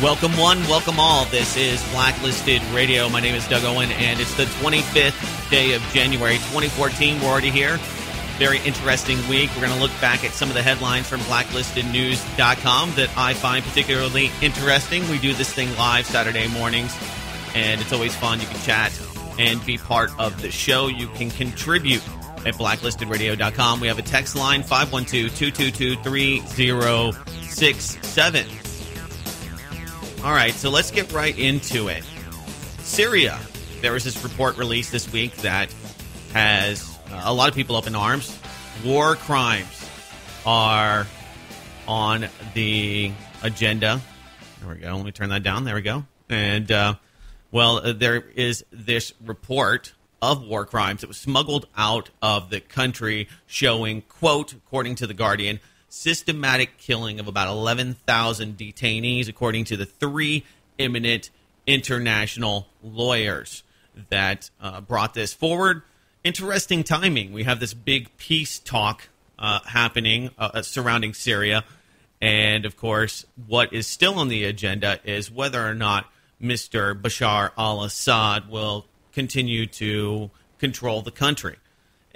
Welcome one, welcome all. This is Blacklisted Radio. My name is Doug Owen, and it's the 25th day of January 2014. We're already here. Very interesting week. We're going to look back at some of the headlines from BlacklistedNews.com that I find particularly interesting. We do this thing live Saturday mornings, and it's always fun. You can chat and be part of the show. You can contribute at BlacklistedRadio.com. We have a text line, 512-222-3067. All right, so let's get right into it. Syria. There was this report released this week that has a lot of people up in arms. War crimes are on the agenda. There we go. Let me turn that down. There we go. And, there is this report of war crimes that was smuggled out of the country showing, quote, according to The Guardian, systematic killing of about 11,000 detainees, according to the three eminent international lawyers that brought this forward. Interesting timing. We have this big peace talk happening surrounding Syria. And, of course, what is still on the agenda is whether or not Mr. Bashar al-Assad will continue to control the country.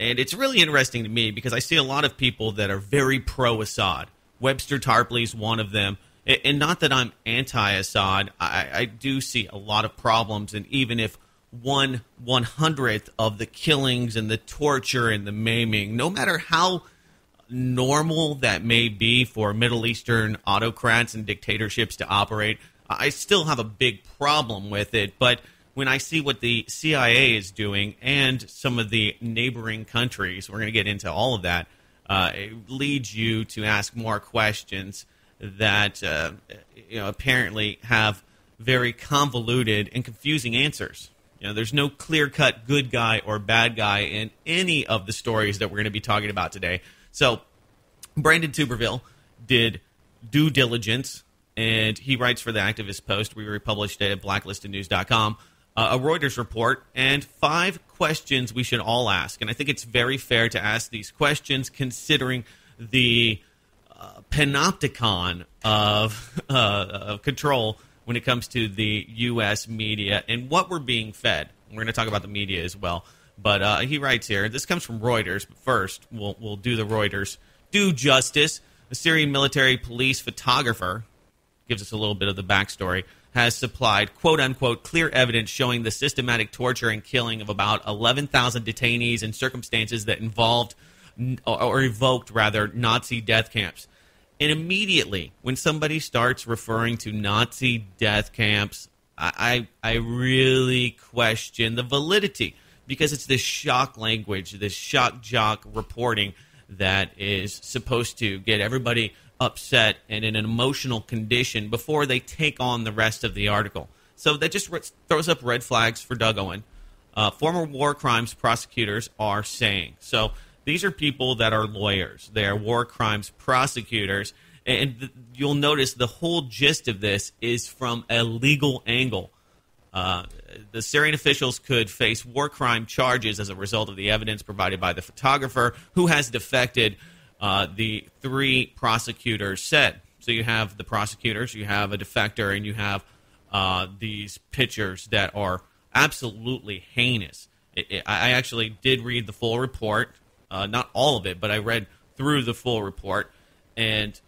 And it's really interesting to me because I see a lot of people that are very pro-Assad. Webster Tarpley's one of them. And not that I'm anti-Assad. I do see a lot of problems. And even if 1/100th of the killings and the torture and the maiming, no matter how normal that may be for Middle Eastern autocrats and dictatorships to operate, I still have a big problem with it. But when I see what the CIA is doing and some of the neighboring countries, we're going to get into all of that, it leads you to ask more questions that apparently have very convoluted and confusing answers. There's no clear-cut good guy or bad guy in any of the stories that we're going to be talking about today. So Brandon Tuberville did due diligence, and he writes for the Activist Post. We republished it at blacklistednews.com. A Reuters report, and 5 questions we should all ask. And I think it's very fair to ask these questions considering the panopticon of control when it comes to the U.S. media and what we're being fed. We're going to talk about the media as well. But he writes here, this comes from Reuters, but first we'll do the Reuters due justice. The Syrian military police photographer, gives us a little bit of the backstory, has supplied, quote-unquote, clear evidence showing the systematic torture and killing of about 11,000 detainees in circumstances that involved or evoked, rather, Nazi death camps. And immediately, when somebody starts referring to Nazi death camps, I really question the validity because it's this shock language, this shock jock reporting that is supposed to get everybody upset and in an emotional condition before they take on the rest of the article. So that just throws up red flags for Doug Owen. Former war crimes prosecutors are saying. So these are people that are lawyers. They are war crimes prosecutors. And you'll notice the whole gist of this is from a legal angle. The Syrian officials could face war crime charges as a result of the evidence provided by the photographer who has defected, the 3 prosecutors said. So you have the prosecutors, you have a defector, and you have these pictures that are absolutely heinous. I actually did read the full report, not all of it, but I read through the full report. And,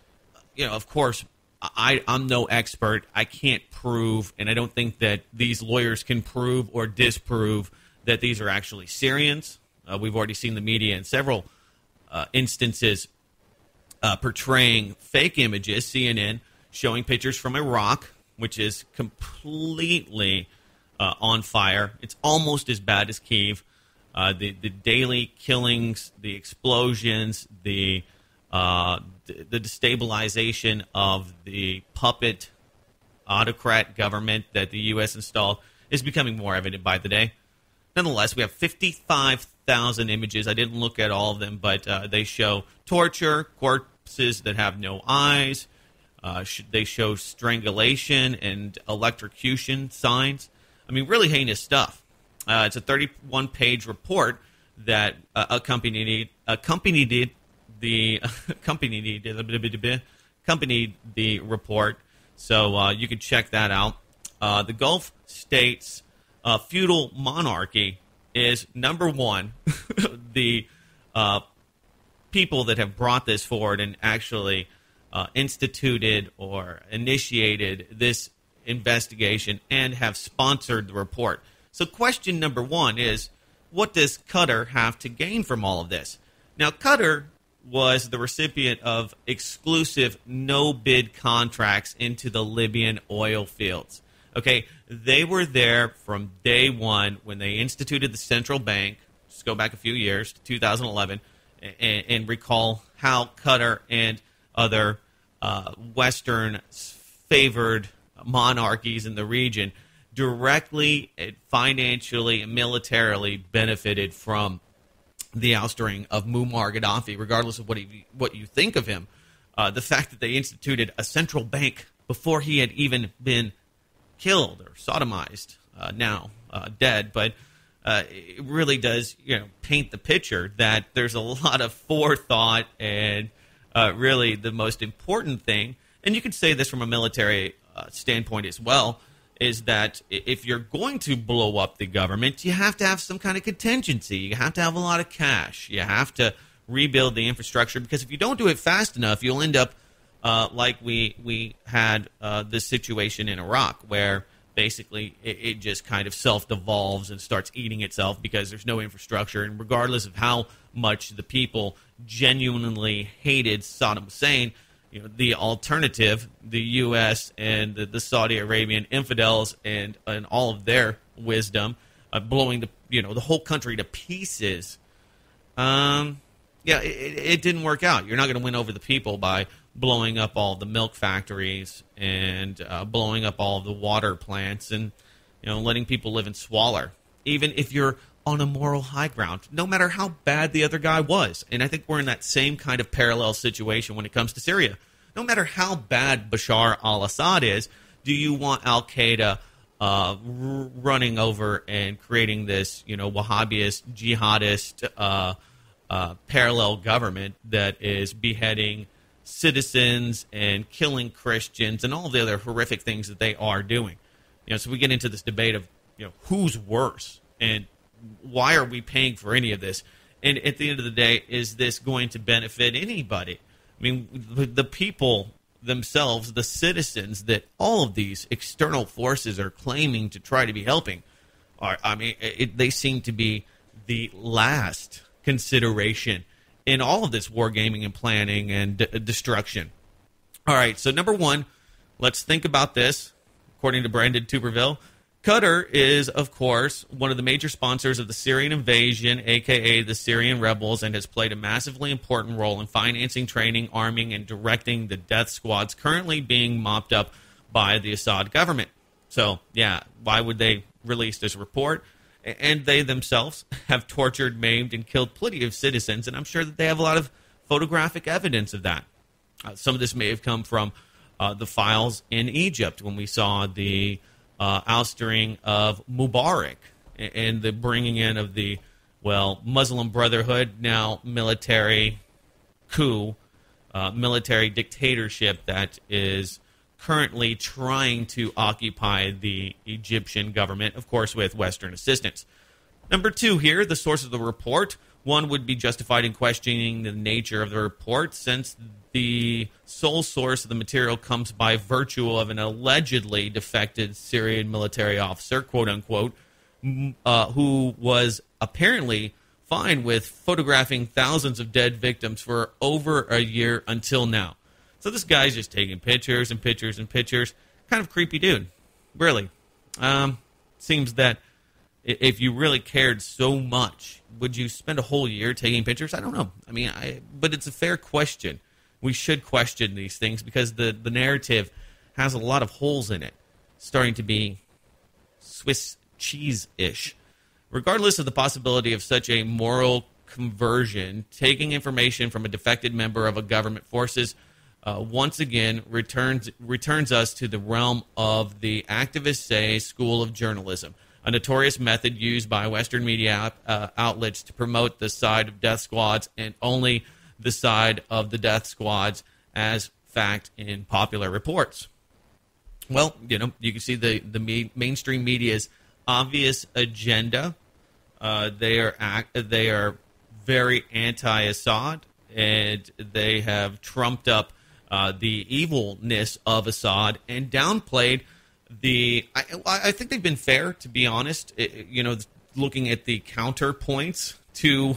of course, I'm no expert. I can't prove, and I don't think that these lawyers can prove or disprove that these are actually Syrians. We've already seen the media in several instances portraying fake images, CNN showing pictures from Iraq, which is completely on fire. It's almost as bad as Kyiv. The daily killings, the explosions, the destabilization of the puppet autocrat government that the U.S. installed is becoming more evident by the day. Nonetheless, we have 55,000 images. I didn't look at all of them, but they show torture, corpses that have no eyes. They show strangulation and electrocution signs. I mean, really heinous stuff. It's a 31-page report that accompanied the report. So you can check that out. The Gulf states feudal monarchy is number one. The people that have brought this forward and actually instituted or initiated this investigation and have sponsored the report. So question number one is, what does Qatar have to gain from all of this? Now, Qatar was the recipient of exclusive no-bid contracts into the Libyan oil fields. Okay, they were there from day one when they instituted the central bank. Just go back a few years to 2011 and recall how Qatar and other Western favored monarchies in the region directly, financially, and militarily benefited from the ousting of Muammar Gaddafi, regardless of what you think of him. The fact that they instituted a central bank before he had even been killed or sodomized, now dead, but it really does paint the picture that there's a lot of forethought and really the most important thing, and you could say this from a military standpoint as well, is that if you're going to blow up the government, you have to have some kind of contingency. You have to have a lot of cash. You have to rebuild the infrastructure, because if you don't do it fast enough, you'll end up like we had this situation in Iraq, where basically it just kind of self-devolves and starts eating itself because there's no infrastructure. And regardless of how much the people genuinely hated Saddam Hussein, the alternative, the U.S. and the Saudi Arabian infidels and all of their wisdom, blowing the whole country to pieces. It didn't work out. You're not going to win over the people by blowing up all the milk factories and blowing up all of the water plants and letting people live in squalor. Even if you're on a moral high ground, no matter how bad the other guy was. And I think we're in that same kind of parallel situation when it comes to Syria. No matter how bad Bashar al-Assad is, do you want al-Qaeda running over and creating this, Wahhabist, jihadist parallel government that is beheading citizens and killing Christians and all the other horrific things that they are doing? So we get into this debate of, who's worse and why are we paying for any of this? And at the end of the day, is this going to benefit anybody? I mean, the people themselves, the citizens that all of these external forces are claiming to try to be helping, they seem to be the last consideration in all of this wargaming and planning and destruction. All right, so number one, let's think about this. According to Brandon Tuberville, Qatar is, of course, one of the major sponsors of the Syrian invasion, a.k.a. the Syrian rebels, and has played a massively important role in financing, training, arming, and directing the death squads currently being mopped up by the Assad government. So, yeah, why would they release this report? And they themselves have tortured, maimed, and killed plenty of citizens, and I'm sure that they have a lot of photographic evidence of that. Some of this may have come from the files in Egypt when we saw the ousting of Mubarak and the bringing in of the, Muslim Brotherhood, now military coup, military dictatorship that is currently trying to occupy the Egyptian government, of course, with Western assistance. Number two here, the source of the report. One would be justified in questioning the nature of the report, since the sole source of the material comes by virtue of an allegedly defected Syrian military officer, quote-unquote, who was apparently fine with photographing thousands of dead victims for over a year until now. So this guy's just taking pictures and pictures and pictures. Kind of creepy dude, really. Seems that if you really cared so much, would you spend a whole year taking pictures? I don't know. But it's a fair question. We should question these things because the narrative has a lot of holes in it, starting to be Swiss cheese-ish. Regardless of the possibility of such a moral conversion, taking information from a defected member of a government forces once again returns us to the realm of the activists say school of journalism, a notorious method used by Western media outlets to promote the side of death squads and only the side of the death squads as fact in popular reports. Well, you can see the mainstream media's obvious agenda. They are very anti-Assad, and they have trumped up the evilness of Assad and downplayed the. I think they've been fair, to be honest. Looking at the counterpoints to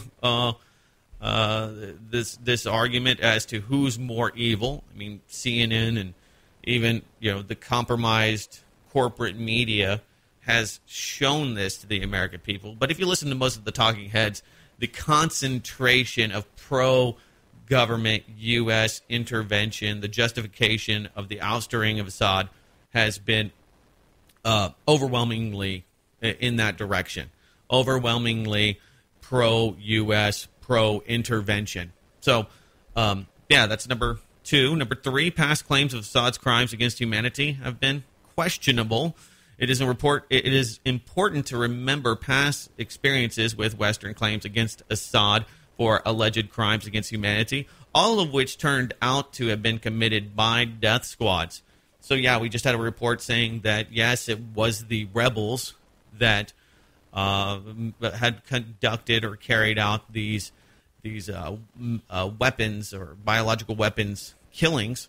this argument as to who's more evil. I mean, CNN and even the compromised corporate media has shown this to the American people. But if you listen to most of the talking heads, the concentration of pro-government U.S. intervention, the justification of the ousting of Assad has been overwhelmingly in that direction, overwhelmingly pro-U.S., pro-intervention. So, that's number 2. Number 3, past claims of Assad's crimes against humanity have been questionable. It is important to remember past experiences with Western claims against Assad for alleged crimes against humanity, all of which turned out to have been committed by death squads. So, we just had a report saying that, yes, it was the rebels that had conducted or carried out these weapons or biological weapons killings.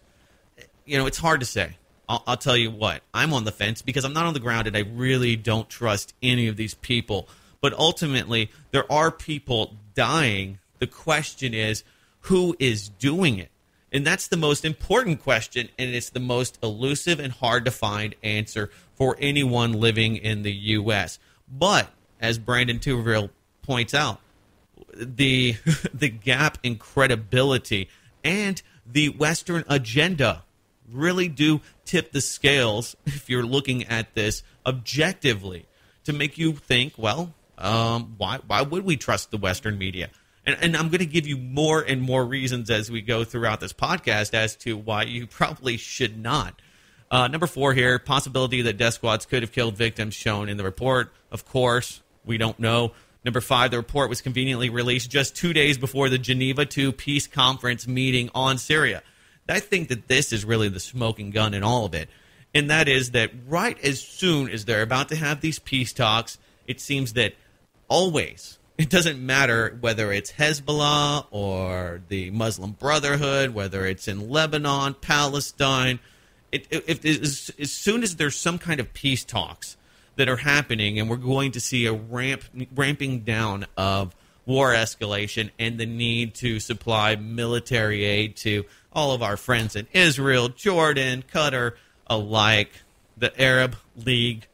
It's hard to say. I'll tell you what, I'm on the fence because I'm not on the ground and I really don't trust any of these people. But ultimately, there are people dying. The question is, who is doing it? And that's the most important question, and it's the most elusive and hard to find answer for anyone living in the U.S. But, as Brandon Tuverville points out, the gap in credibility and the Western agenda really do tip the scales, if you're looking at this objectively, to make you think, well, why would we trust the Western media? And I'm going to give you more and more reasons as we go throughout this podcast as to why you probably should not. Number 4 here, possibility that death squads could have killed victims shown in the report. Of course, we don't know. Number 5, the report was conveniently released just 2 days before the Geneva II peace conference meeting on Syria. I think that this is really the smoking gun in all of it. And that is that right as soon as they're about to have these peace talks, it seems that always, it doesn't matter whether it's Hezbollah or the Muslim Brotherhood, whether it's in Lebanon, Palestine, as soon as there's some kind of peace talks that are happening and we're going to see a ramping down of war escalation and the need to supply military aid to all of our friends in Israel, Jordan, Qatar, alike, the Arab League,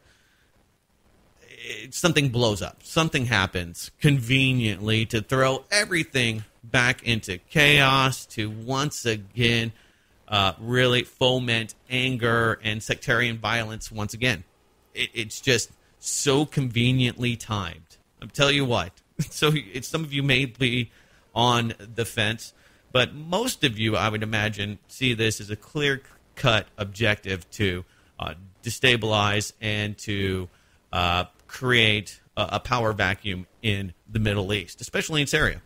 something blows up. Something happens conveniently to throw everything back into chaos, to once again really foment anger and sectarian violence once again. It's just so conveniently timed. I'll tell you what. So some of you may be on the fence, but most of you, I would imagine, see this as a clear-cut objective to destabilize and to create a power vacuum in the Middle East, especially in Syria.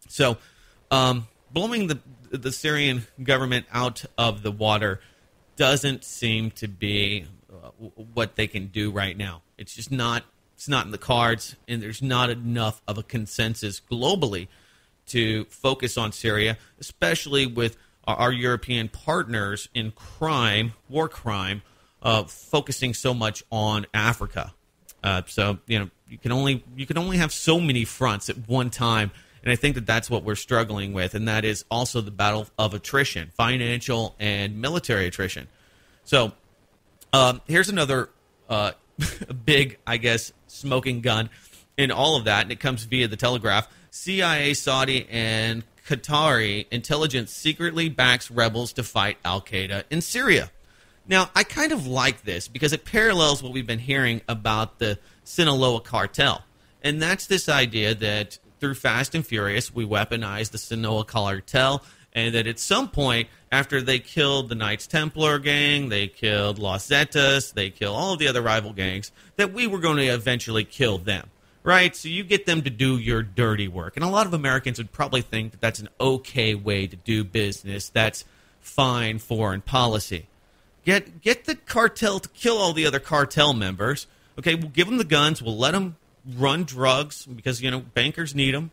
So blowing the Syrian government out of the water doesn't seem to be what they can do right now. It's just not. It's not in the cards, and there's not enough of a consensus globally to focus on Syria, especially with our European partners in crime, war crime, focusing so much on Africa. So you can only have so many fronts at one time, and I think that that's what we're struggling with, and that is also the battle of attrition, financial and military attrition. So here's another big, I guess, smoking gun in all of that, and it comes via the Telegraph. CIA, Saudi, and Qatari intelligence secretly backs rebels to fight al-Qaeda in Syria. Now, I kind of like this because it parallels what we've been hearing about the Sinaloa cartel, and that's this idea that through Fast and Furious, we weaponize the Sinaloa cartel, and that at some point, after they killed the Knights Templar gang, they killed Los Zetas, they killed all of the other rival gangs, that we were going to eventually kill them, right? So you get them to do your dirty work. And a lot of Americans would probably think that that's an okay way to do business. That's fine foreign policy. Get the cartel to kill all the other cartel members. Okay, we'll give them the guns. We'll let them run drugs because, bankers need them.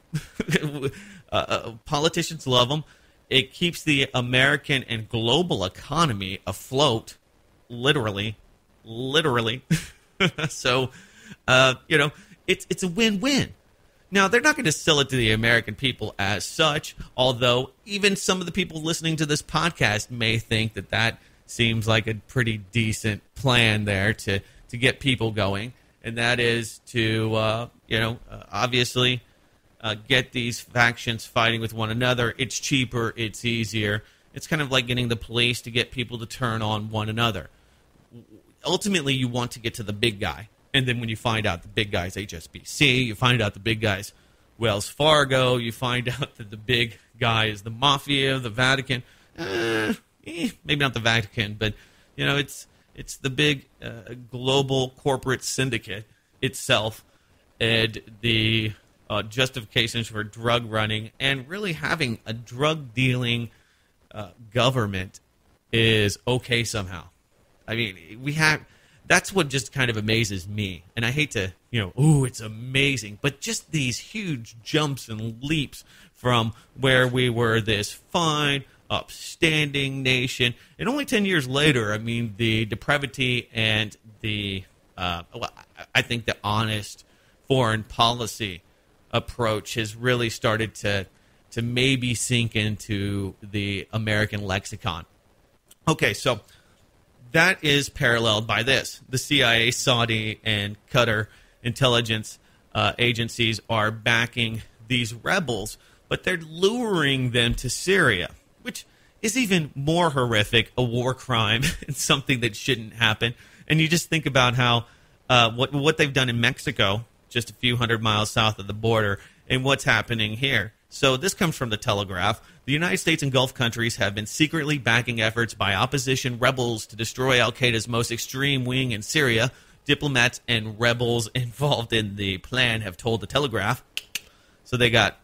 Politicians love them. It keeps the American and global economy afloat, literally. So, it's a win-win. Now, they're not going to sell it to the American people as such, although even some of the people listening to this podcast may think that seems like a pretty decent plan there to get people going, and that is to, obviously get these factions fighting with one another. It's cheaper. It's easier. It's kind of like getting the police to get people to turn on one another. Ultimately, you want to get to the big guy. And then when you find out the big guy's HSBC, you find out the big guy's Wells Fargo, you find out that the big guy is the mafia, the Vatican. Maybe not the Vatican, but it's the big global corporate syndicate itself, and the justifications for drug running and really having a drug dealing government is okay somehow. I mean, that's what just kind of amazes me. And I hate to, it's amazing. But just these huge jumps and leaps from where we were this fine, upstanding nation. And only 10 years later, I mean, the depravity and the, I think the honest foreign policy approach has really started to maybe sink into the American lexicon. Okay, so that is paralleled by this. The CIA, Saudi, and Qatar intelligence agencies are backing these rebels, but they're luring them to Syria, which is even more horrific, a war crime, and something that shouldn't happen. And you just think about how what they've done in Mexico, just a few hundred miles south of the border, and what's happening here. So this comes from the Telegraph. The United States and Gulf countries have been secretly backing efforts by opposition rebels to destroy al-Qaeda's most extreme wing in Syria. Diplomats and rebels involved in the plan have told the Telegraph. So they got,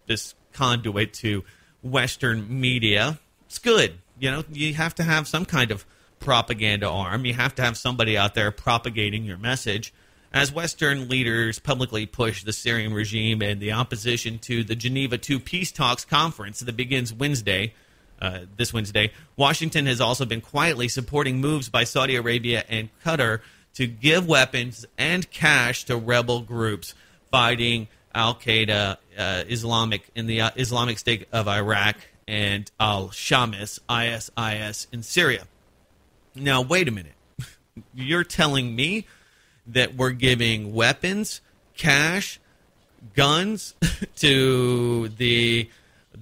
this conduit to Western media. It's good. You have to have some kind of propaganda arm. You have to have somebody out there propagating your message. As Western leaders publicly push the Syrian regime and the opposition to the Geneva II Peace Talks conference that begins this Wednesday, Washington has also been quietly supporting moves by Saudi Arabia and Qatar to give weapons and cash to rebel groups fighting al-Qaeda, in the Islamic State of Iraq, and al-Shamis, ISIS in Syria. Now, wait a minute. You're telling me that we're giving weapons, cash, guns to the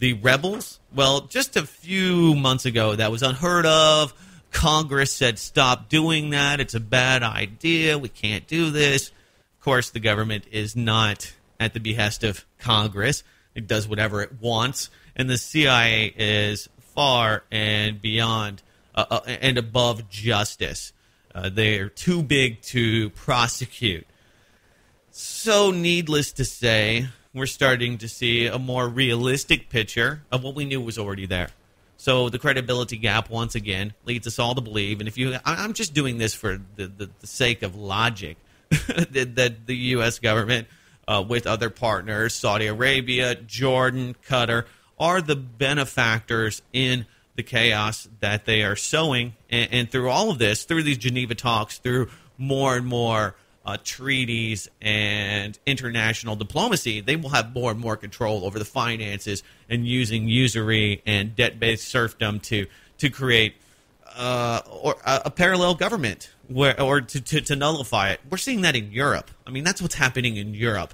rebels? Well, just a few months ago, that was unheard of. Congress said, stop doing that. It's a bad idea. We can't do this. Of course, the government is not at the behest of Congress. It does whatever it wants. And the CIA is far and beyond and above justice. They're too big to prosecute. So needless to say, we're starting to see a more realistic picture of what we knew was already there. So the credibility gap, once again, leads us all to believe, and I'm just doing this for the sake of logic, that the U.S. government, with other partners, Saudi Arabia, Jordan, Qatar, are the benefactors in the chaos that they are sowing. And through all of this, through these Geneva talks, through more and more treaties and international diplomacy, they will have more and more control over the finances and using usury and debt-based serfdom to create a parallel government to nullify it. We're seeing that in Europe. I mean, that's what's happening in Europe,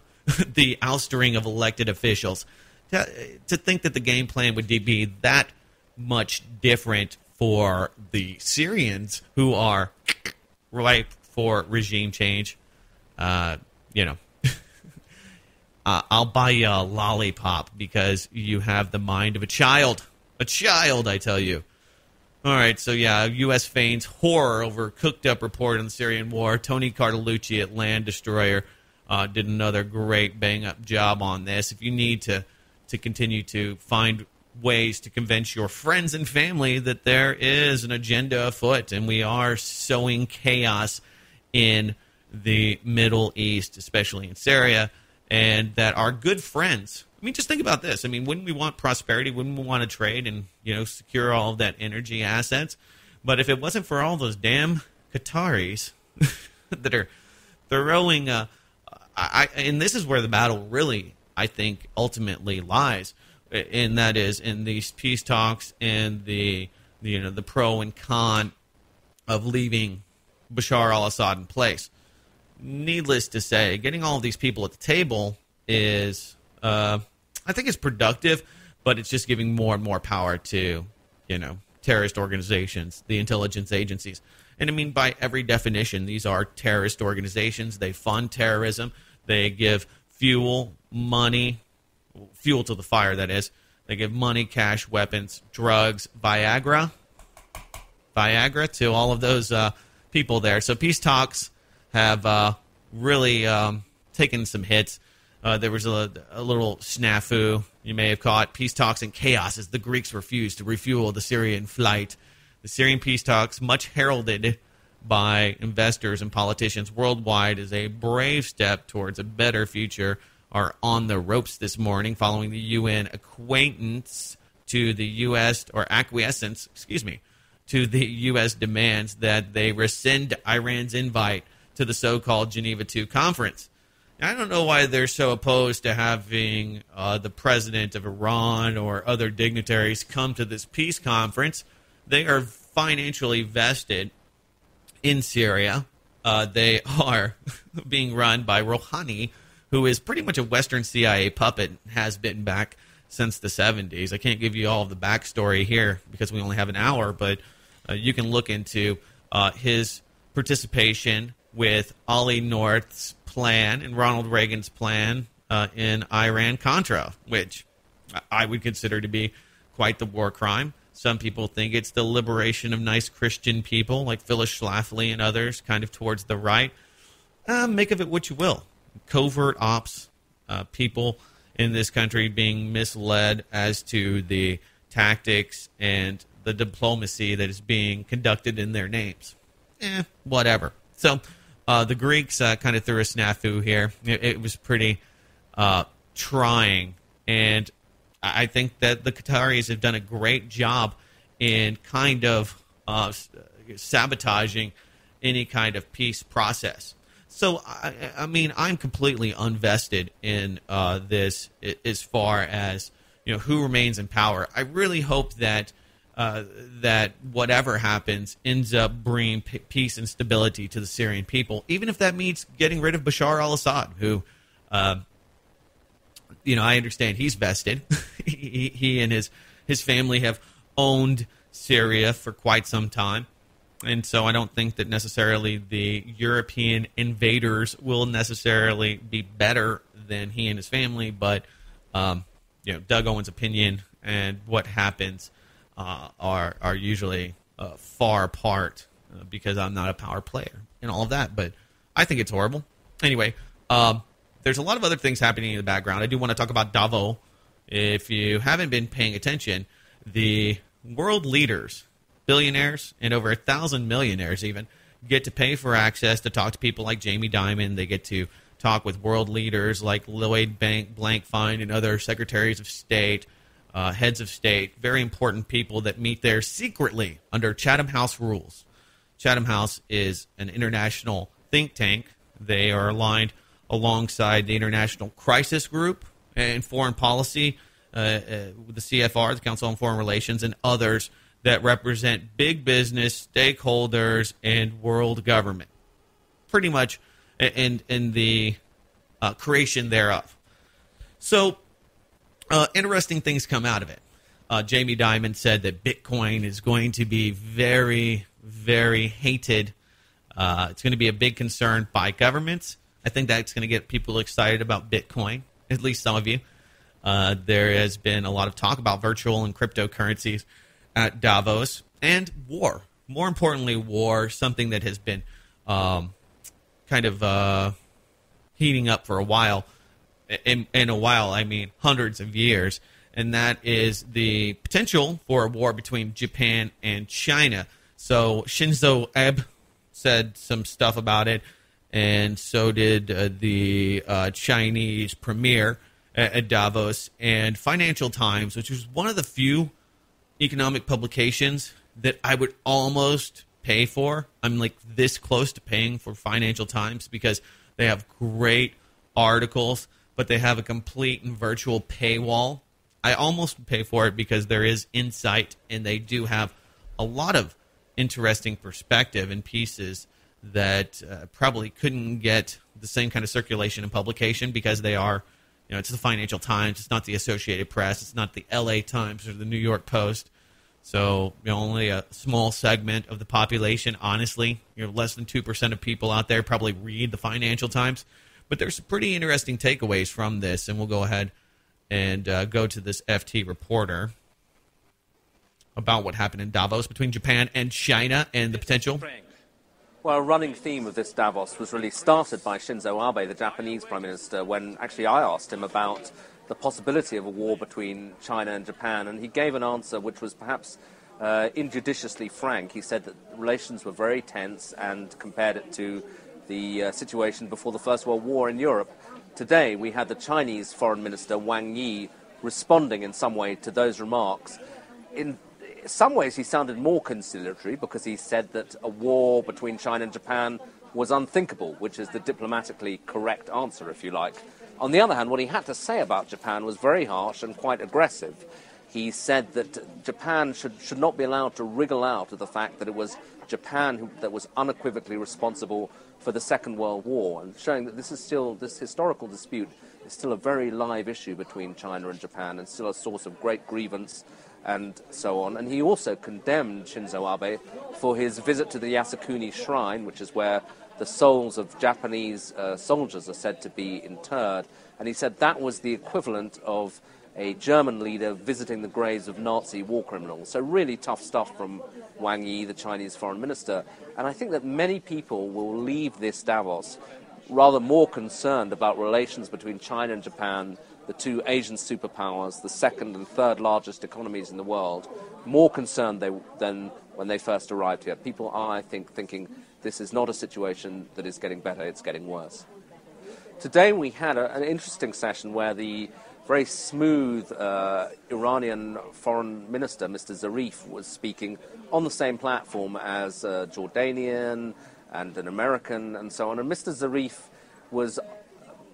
the ousting of elected officials. To think that the game plan would be that much different for the Syrians who are ripe for regime change. I'll buy you a lollipop because you have the mind of a child. A child, I tell you. All right, so yeah, U.S. feigns horror over cooked-up report on the Syrian war. Tony Cartalucci at Land Destroyer did another great bang-up job on this. If you need to continue to find ways to convince your friends and family that there is an agenda afoot and we are sowing chaos in the Middle East, especially in Syria, and that our good friends, I mean, just think about this. I mean, wouldn't we want prosperity? Wouldn't we want to trade and, secure all of that energy assets? But if it wasn't for all those damn Qataris that are throwing, and this is where the battle really, I think, ultimately lies, and that is in these peace talks and the pro and con of leaving Bashar al-Assad in place. Needless to say, getting all of these people at the table is, I think it's productive, but it's just giving more and more power to, terrorist organizations, the intelligence agencies. And I mean, by every definition, these are terrorist organizations. They fund terrorism. They give fuel, money, fuel to the fire, that is. They give money, cash, weapons, drugs, Viagra to all of those people there. So peace talks have really taken some hits. There was a little snafu you may have caught. Peace talks and chaos as the Greeks refused to refuel the Syrian flight. The Syrian peace talks, much heralded by investors and politicians worldwide as a brave step towards a better future, are on the ropes this morning following the UN acquiescence to the U.S. to the U.S. demands that they rescind Iran's invite to the so-called Geneva II conference. I don't know why they're so opposed to having the president of Iran or other dignitaries come to this peace conference. They are financially vested in Syria. They are being run by Rouhani, who is pretty much a Western CIA puppet, has been back since the 70s. I can't give you all of the backstory here because we only have an hour, but you can look into his participation with Ollie North's plan and Ronald Reagan's plan in Iran-Contra, which I would consider to be quite the war crime. Some people think it's the liberation of nice Christian people like Phyllis Schlafly and others, kind of towards the right. Make of it what you will. Covert ops, people in this country being misled as to the tactics and the diplomacy that is being conducted in their names. Whatever. So the Greeks kind of threw a snafu here. It was pretty trying, and I think that the Qataris have done a great job in kind of sabotaging any kind of peace process. So, I mean, I'm completely unvested in this as far as, who remains in power. I really hope that that whatever happens ends up bringing peace and stability to the Syrian people, even if that means getting rid of Bashar al-Assad, who, I understand he's vested. he and his family have owned Syria for quite some time. And so I don't think that necessarily the European invaders will necessarily be better than he and his family. But, Doug Owen's opinion and what happens are usually far apart because I'm not a power player and all of that. But I think it's horrible. Anyway, there's a lot of other things happening in the background. I do want to talk about Davos. If you haven't been paying attention, the world leaders, billionaires, and over 1,000 millionaires even, get to pay for access to talk to people like Jamie Dimon. They get to talk with world leaders like Lloyd Blankfein and other secretaries of state, heads of state, very important people that meet there secretly under Chatham House rules. Chatham House is an international think tank. They are aligned alongside the International Crisis Group and Foreign Policy, the CFR, the Council on Foreign Relations, and others that represent big business, stakeholders, and world government, pretty much in the creation thereof. So, interesting things come out of it. Jamie Dimon said that Bitcoin is going to be very, very hated. It's going to be a big concern by governments. I think that's going to get people excited about Bitcoin, at least some of you. There has been a lot of talk about virtual and cryptocurrencies at Davos, and war. More importantly, war, something that has been kind of heating up for a while. In a while, I mean hundreds of years, and that is the potential for a war between Japan and China. So Shinzo Abe said some stuff about it, and so did the Chinese premier at Davos. And Financial Times, which was one of the few economic publications that I would almost pay for. I'm like this close to paying for Financial Times because they have great articles, but they have a complete and virtual paywall. I almost pay for it because there is insight, and they do have a lot of interesting perspective and pieces that probably couldn't get the same kind of circulation and publication because they are, it's the Financial Times, it's not the Associated Press, it's not the LA Times or the New York Post. So only a small segment of the population, honestly, less than 2% of people out there probably read the Financial Times. But there's some pretty interesting takeaways from this, and we'll go ahead and go to this FT reporter about what happened in Davos between Japan and China and the potential. Well, a running theme of this Davos was really started by Shinzo Abe, the Japanese Prime Minister, when actually I asked him about the possibility of a war between China and Japan, and he gave an answer which was perhaps injudiciously frank. He said that relations were very tense and compared it to the situation before the First World War in Europe. Today, we had the Chinese Foreign Minister, Wang Yi, responding in some way to those remarks. In some ways, he sounded more conciliatory because he said that a war between China and Japan was unthinkable, which is the diplomatically correct answer, if you like. On the other hand, what he had to say about Japan was very harsh and quite aggressive. He said that Japan should not be allowed to wriggle out of the fact that it was Japan that was unequivocally responsible for the Second World War, and showing that this historical dispute is still a very live issue between China and Japan and still a source of great grievance and so on. And he also condemned Shinzo Abe for his visit to the Yasukuni Shrine, which is where the souls of Japanese soldiers are said to be interred. And he said that was the equivalent of a German leader visiting the graves of Nazi war criminals. So really tough stuff from Wang Yi, the Chinese foreign minister. And I think that many people will leave this Davos rather more concerned about relations between China and Japan, the two Asian superpowers, the second and third largest economies in the world, more concerned than when they first arrived here. People are, I think, thinking this is not a situation that is getting better, it's getting worse. Today we had an interesting session where the very smooth Iranian foreign minister, Mr. Zarif, was speaking on the same platform as a Jordanian and an American and so on. And Mr. Zarif was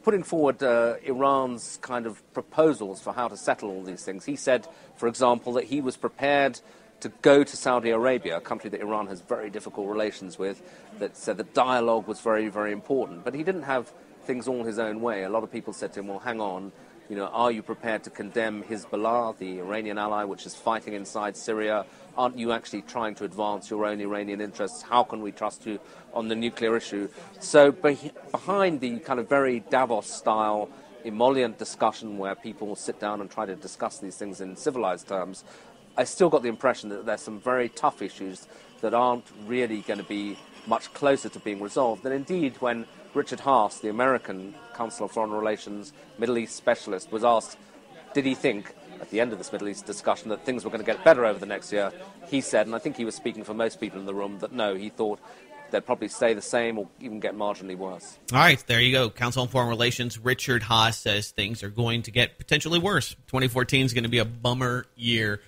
putting forward Iran's kind of proposals for how to settle all these things. He said, for example, that he was prepared to go to Saudi Arabia, a country that Iran has very difficult relations with, that said that dialogue was very, very important. But he didn't have things all his own way. A lot of people said to him, well, hang on, are you prepared to condemn Hezbollah, the Iranian ally, which is fighting inside Syria? Aren't you actually trying to advance your own Iranian interests? How can we trust you on the nuclear issue? So behind the kind of very Davos-style emollient discussion where people sit down and try to discuss these things in civilized terms, I still got the impression that there's some very tough issues that aren't really going to be much closer to being resolved. And indeed, when Richard Haas, the American Council of Foreign Relations Middle East specialist, was asked, did he think, at the end of this Middle East discussion, that things were going to get better over the next year, he said, and I think he was speaking for most people in the room, that no, he thought they'd probably stay the same or even get marginally worse. All right, there you go. Council on Foreign Relations, Richard Haas says things are going to get potentially worse. 2014 is going to be a bummer year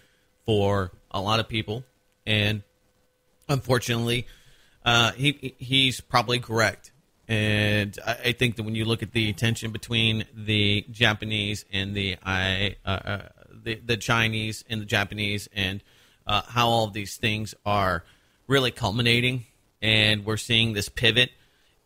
for a lot of people, and unfortunately, he's probably correct. And I think that when you look at the tension between the Japanese and the Chinese and the Japanese, and how all of these things are really culminating, and we're seeing this pivot,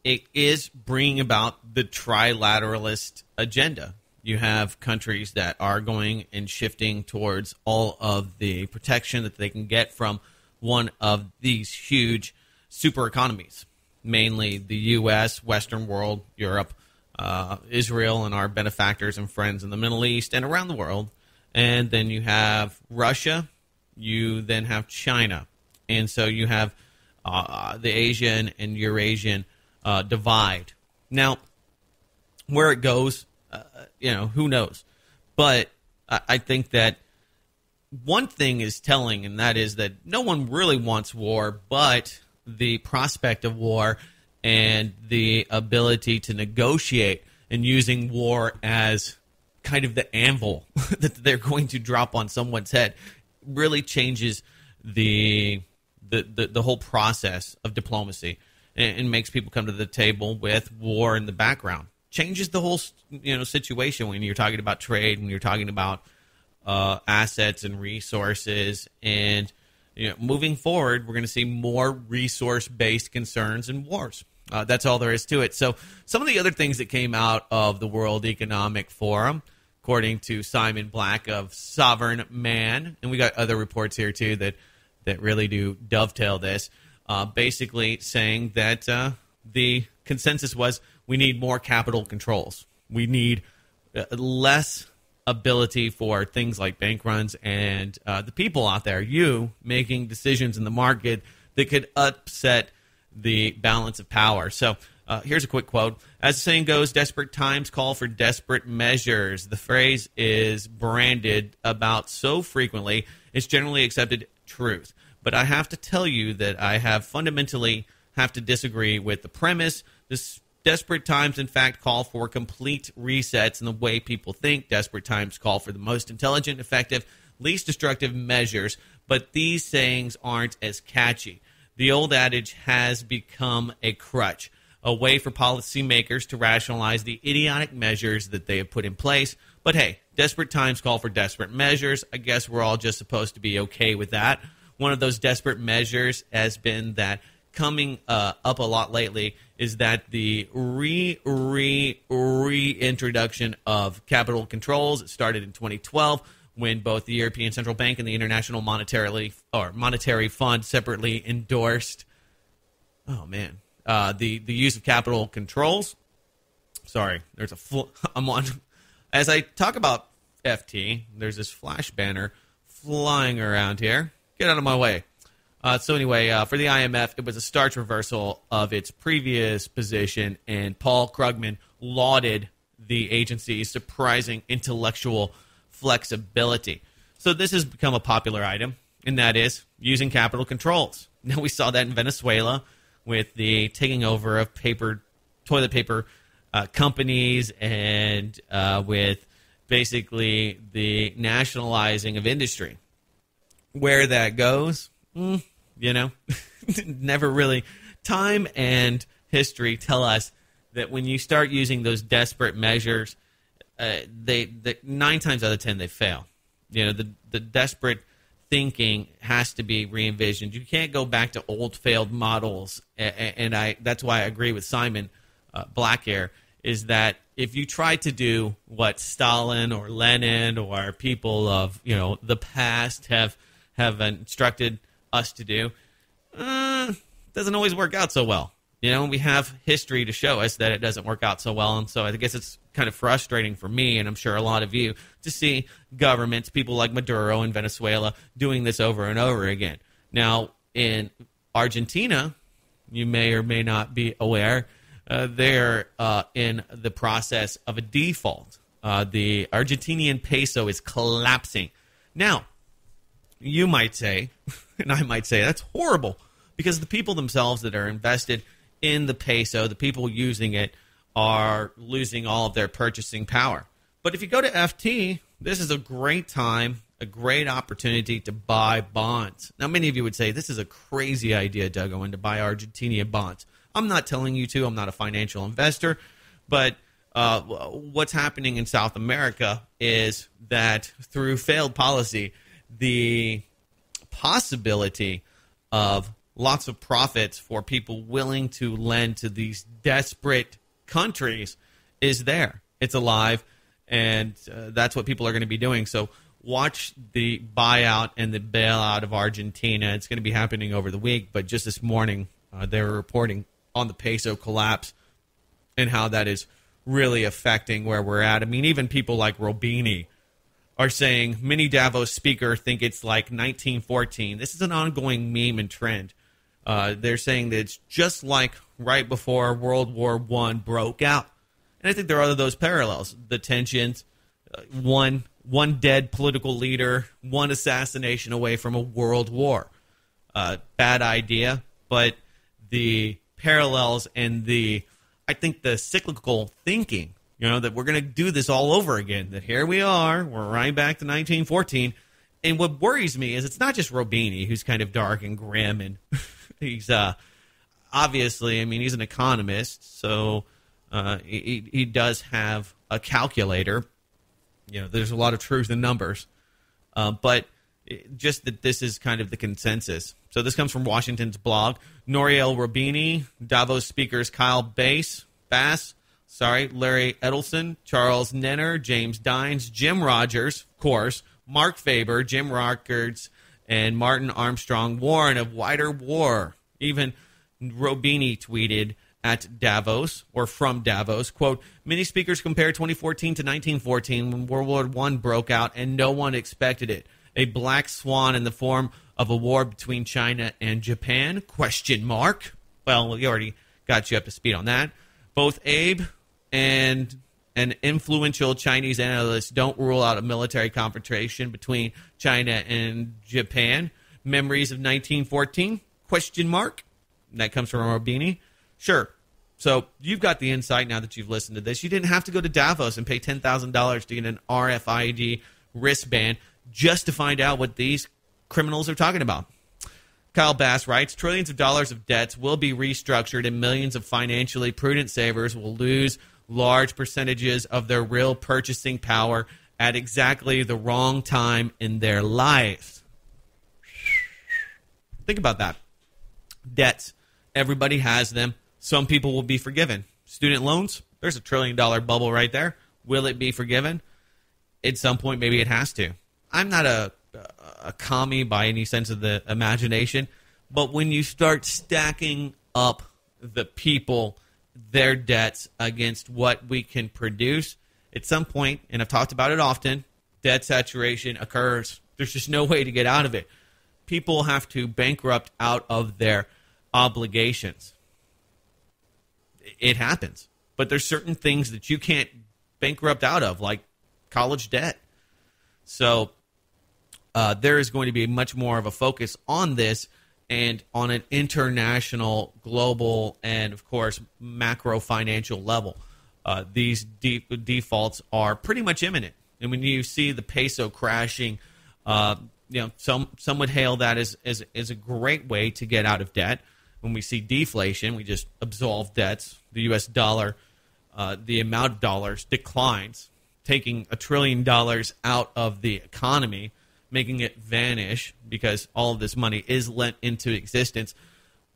it is bringing about the trilateralist agenda. You have countries that are going and shifting towards all of the protection that they can get from one of these huge super economies, mainly the U.S., Western world, Europe, Israel, and our benefactors and friends in the Middle East and around the world. And then you have Russia. You then have China. And so you have the Asian and Eurasian divide. Now, where it goes, who knows? But I think that one thing is telling, and that is that no one really wants war, but the prospect of war and the ability to negotiate and using war as kind of the anvil that they're going to drop on someone's head really changes the whole process of diplomacy and makes people come to the table with war in the background. Changes the whole situation when you're talking about trade, when you're talking about assets and resources, and moving forward, we're going to see more resource-based concerns and wars. That's all there is to it. So some of the other things that came out of the World Economic Forum, according to Simon Black of Sovereign Man, and we got other reports here too that really do dovetail this, basically saying that the consensus was we need more capital controls. We need less ability for things like bank runs and the people out there, making decisions in the market that could upset the balance of power. So here's a quick quote. As the saying goes, desperate times call for desperate measures. The phrase is branded about so frequently, it's generally accepted truth. But I have to tell you that I fundamentally have to disagree with the premise. This desperate times, in fact, call for complete resets in the way people think. Desperate times call for the most intelligent, effective, least destructive measures. But these sayings aren't as catchy. The old adage has become a crutch, a way for policymakers to rationalize the idiotic measures that they have put in place. But hey, desperate times call for desperate measures. I guess we're all just supposed to be okay with that. One of those desperate measures has been that coming up a lot lately is that the reintroduction of capital controls. It started in 2012 when both the European Central Bank and the International Monetary Fund separately endorsed the use of capital controls. Sorry, there's I'm on as I talk about FT. There's this flash banner flying around here. Get out of my way. So anyway, for the IMF, it was a stark reversal of its previous position, and Paul Krugman lauded the agency's surprising intellectual flexibility. So this has become a popular item, and that is using capital controls. Now, we saw that in Venezuela with the taking over of toilet paper companies and with basically the nationalizing of industry. Where that goes, never really. Time and history tell us that when you start using those desperate measures, they 9 times out of 10 they fail. The desperate thinking has to be re-envisioned. You can't go back to old failed models, and that's why I agree with Simon Black here, is that if you try to do what Stalin or Lenin or people of the past have instructed us to do, doesn't always work out so well. We have history to show us that it doesn't work out so well, and so I guess it's kind of frustrating for me, and I'm sure a lot of you, to see governments, people like Maduro in Venezuela, doing this over and over again. Now, in Argentina, you may or may not be aware, they're in the process of a default. The Argentinian peso is collapsing. Now, you might say, and I might say, that's horrible, because the people themselves that are invested in the peso, the people using it, are losing all of their purchasing power. But if you go to FT, this is a great time, a great opportunity to buy bonds. Now, many of you would say, this is a crazy idea, Doug Owen, to buy Argentinian bonds. I'm not telling you to. I'm not a financial investor. But what's happening in South America is that through failed policy, the possibility of lots of profits for people willing to lend to these desperate countries is there. It's alive, and that's what people are going to be doing. So watch the buyout and the bailout of Argentina. It's going to be happening over the week, but just this morning they were reporting on the peso collapse and how that is really affecting where we're at. I mean, even people like Robini are saying, many Davos speakers think it's like 1914. This is an ongoing meme and trend. They're saying that it's just like right before World War I broke out. And I think there are those parallels. The tensions, one one dead political leader, one assassination away from a world war. Bad idea, but the parallels and I think the cyclical thinking, that we're going to do this all over again, that here we are, we're right back to 1914. And what worries me is it's not just Robini, who's kind of dark and grim, and he's obviously, he's an economist, so he does have a calculator. There's a lot of truth in numbers, but just that this is kind of the consensus. So this comes from Washington's blog. Nouriel Roubini, Davos speakers Kyle Bass, Larry Edelson, Charles Nenner, James Dines, Jim Rogers, of course, Mark Faber, Jim Rockards, and Martin Armstrong Warren of Wider War. Even Roubini tweeted at Davos, or from Davos, quote, many speakers compare 2014 to 1914 when World War I broke out and no one expected it. A black swan in the form of a war between China and Japan? Question mark. Well, we already got you up to speed on that. Both Abe and an influential Chinese analyst don't rule out a military confrontation between China and Japan. Memories of 1914? Question mark. And that comes from Roubini. Sure. So you've got the insight now that you've listened to this. You didn't have to go to Davos and pay $10,000 to get an RFID wristband just to find out what these criminals are talking about. Kyle Bass writes, trillions of dollars of debts will be restructured and millions of financially prudent savers will lose large percentages of their real purchasing power at exactly the wrong time in their lives. Think about that. Debts. Everybody has them. Some people will be forgiven. Student loans, there's $1 trillion bubble right there. Will it be forgiven? At some point, maybe it has to. I'm not a commie by any sense of the imagination, but when you start stacking up the people, their debts against what we can produce, at some point, and I've talked about it often, debt saturation occurs. There's just no way to get out of it. People have to bankrupt out of their obligations. It happens. But there's certain things that you can't bankrupt out of, like college debt. So there is going to be much more of a focus on this and on an international, global, and, of course, macro financial level. These defaults are pretty much imminent. And when you see the peso crashing, some would hail that as a great way to get out of debt. When we see deflation, we just absolve debts. The U.S. dollar, the amount of dollars declines, taking $1 trillion out of the economy, making it vanish because all of this money is lent into existence,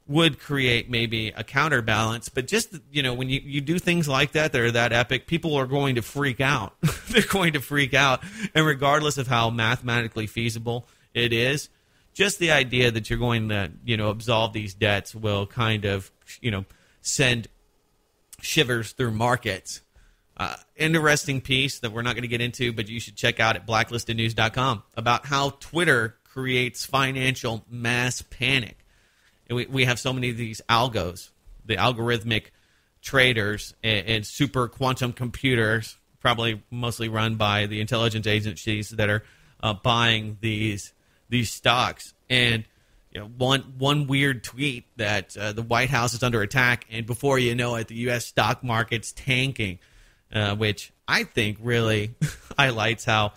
would create maybe a counterbalance. But just, when you do things like that that are that epic, people are going to freak out. They're going to freak out. And regardless of how mathematically feasible it is, just the idea that you're going to, absolve these debts will kind of, send shivers through markets. Interesting piece that we're not going to get into, but you should check out at blacklistednews.com about how Twitter creates financial mass panic. And we have so many of these algos, the algorithmic traders and super quantum computers, probably mostly run by the intelligence agencies that are buying these stocks. And one weird tweet that the White House is under attack, and before you know it, the U.S. stock market's tanking. Which I think really highlights how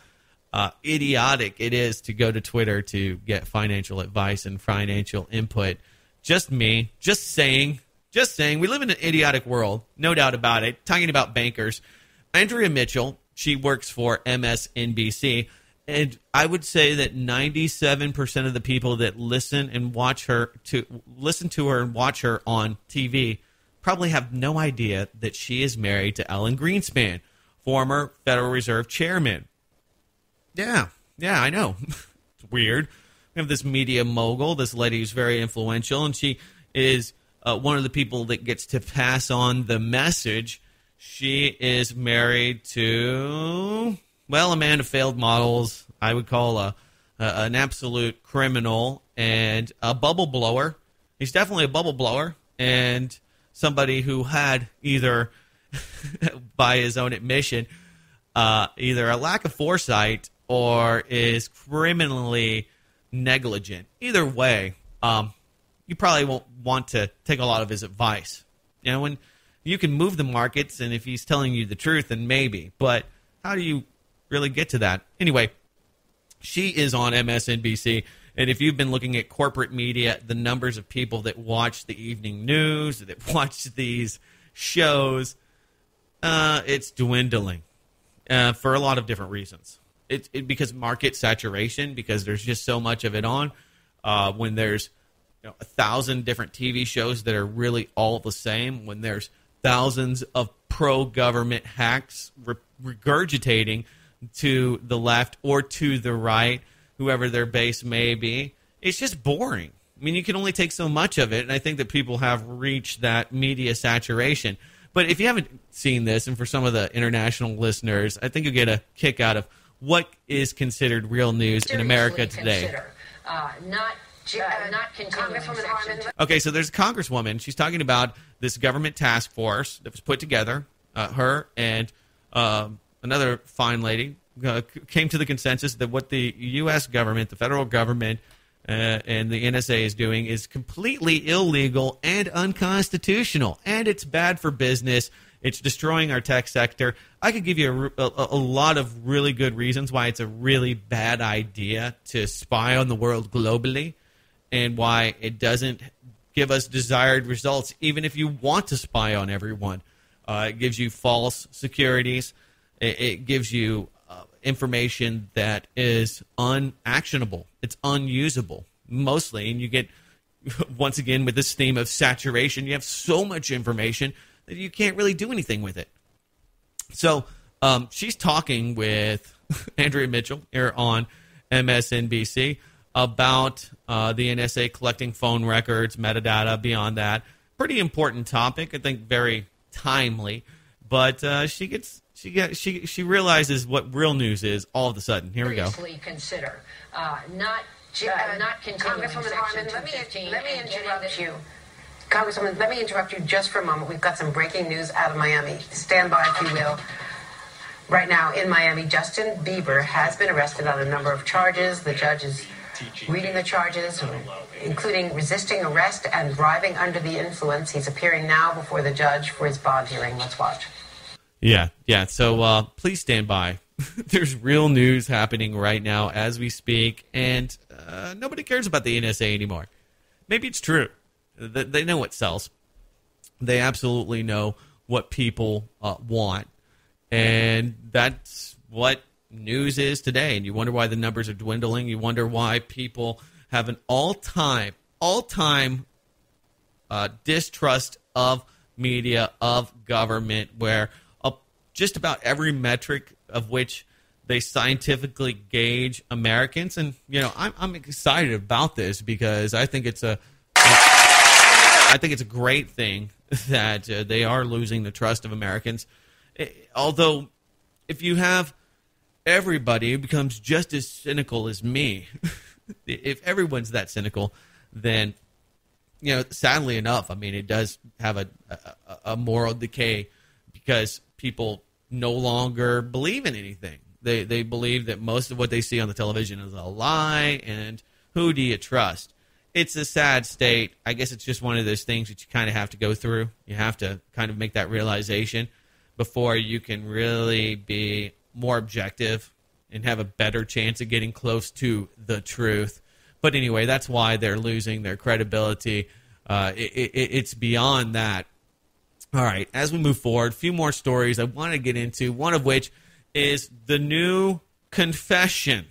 idiotic it is to go to Twitter to get financial advice and financial input. Just saying. We live in an idiotic world, no doubt about it. Talking about bankers. Andrea Mitchell, she works for MSNBC, and I would say that 97% of the people that listen to her and watch her on TV probably have no idea that she is married to Alan Greenspan, former Federal Reserve chairman. Yeah, I know. It's weird. We have this media mogul, this lady who's very influential, and she is one of the people that gets to pass on the message. She is married to, a man of failed models. I would call an absolute criminal and a bubble blower. He's definitely a bubble blower, and somebody who had either, by his own admission, either a lack of foresight or is criminally negligent. Either way, you probably won't want to take a lot of his advice. You know, when you can move the markets, and if he's telling you the truth, then maybe. But how do you really get to that? Anyway, she is on MSNBC, and if you've been looking at corporate media, the numbers of people that watch the evening news, that watch these shows, it's dwindling for a lot of different reasons. Because market saturation, because there's just so much of it on. When there's 1,000 different TV shows that are really all the same, when there's thousands of pro-government hacks regurgitating to the left or to the right, whoever their base may be, it's just boring. I mean, you can only take so much of it, and I think that people have reached that media saturation. But if you haven't seen this, and for some of the international listeners, I think you'll get a kick out of what is considered real news in America today. Okay, so there's a congresswoman. She's talking about this government task force that was put together. Her and another fine lady came to the consensus that what the U.S. government, the federal government, and the NSA is doing is completely illegal and unconstitutional, and it's bad for business. It's destroying our tech sector. I could give you a lot of really good reasons why it's a really bad idea to spy on the world globally, and why it doesn't give us desired results, even if you want to spy on everyone. It gives you false securities. It gives you information that is unactionable. It's unusable, mostly. And you get, once again, with this theme of saturation, you have so much information that you can't really do anything with it. So she's talking with Andrea Mitchell here on MSNBC about the NSA collecting phone records, metadata, beyond that. Pretty important topic, I think very timely. But she realizes what real news is all of a sudden. Here we go. Consider not continuing Section 215. Let me interrupt you. Congresswoman, let me interrupt you just for a moment. We've got some breaking news out of Miami. Stand by, if you will. Right now in Miami, Justin Bieber has been arrested on a number of charges. The judge is reading the charges, including resisting arrest and driving under the influence. He's appearing now before the judge for his bond hearing. Let's watch. Yeah. So please stand by. There's real news happening right now as we speak, and nobody cares about the NSA anymore. Maybe it's true. They know what sells. They absolutely know what people want, and that's what news is today. And you wonder why the numbers are dwindling. You wonder why people have an all-time distrust of media, of government, where just about every metric of which they scientifically gauge Americans. And, I'm excited about this because I think it's a great thing that they are losing the trust of Americans. Although, if you have everybody who becomes just as cynical as me, if everyone's that cynical, then, sadly enough, I mean, it does have a moral decay because people no longer believe in anything. They believe that most of what they see on the television is a lie, and who do you trust? It's a sad state. I guess it's just one of those things that you kind of have to go through. You have to kind of make that realization before you can really be more objective and have a better chance of getting close to the truth. But anyway, that's why they're losing their credibility. It's beyond that. All right, as we move forward, a few more stories I want to get into, one of which is the new confession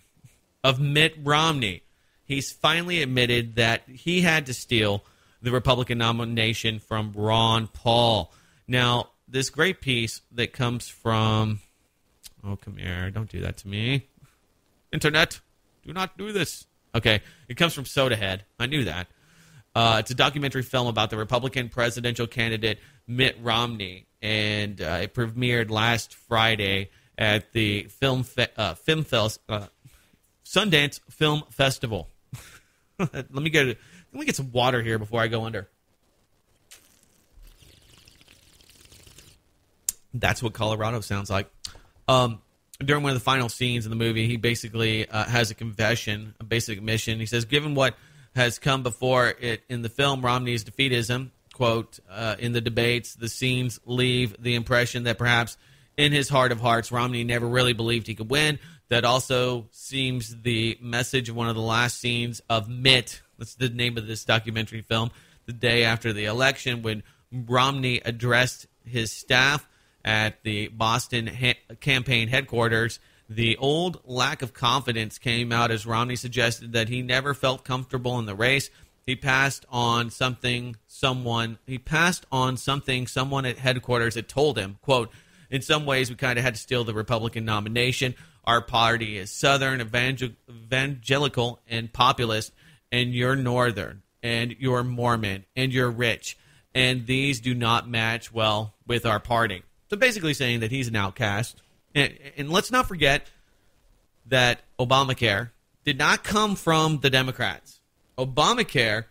of Mitt Romney. He's finally admitted that he had to steal the Republican nomination from Ron Paul. Now, this great piece that comes from... Oh, come here. Don't do that to me. Internet, do not do this. Okay, it comes from Sodahead. I knew that. It's a documentary film about the Republican presidential candidate Mitt Romney, and it premiered last Friday at the Sundance Film Festival. Let me get some water here before I go under. That's what Colorado sounds like. during one of the final scenes in the movie, he basically has a confession, a basic admission. He says, given what has come before it in the film, Romney's defeatism, quote, in the debates, the scenes leave the impression that perhaps in his heart of hearts, Romney never really believed he could win. That also seems the message of one of the last scenes of Mitt. That's the name of this documentary film. The day after the election, when Romney addressed his staff at the Boston campaign headquarters, the old lack of confidence came out as Romney suggested that he never felt comfortable in the race. He passed on something someone at headquarters had told him, quote, in some ways we kind of had to steal the Republican nomination. Our party is Southern, evangelical, and populist, and you're Northern, and you're Mormon, and you're rich, and these do not match well with our party. So basically saying that he's an outcast. And let's not forget that Obamacare did not come from the Democrats. Obamacare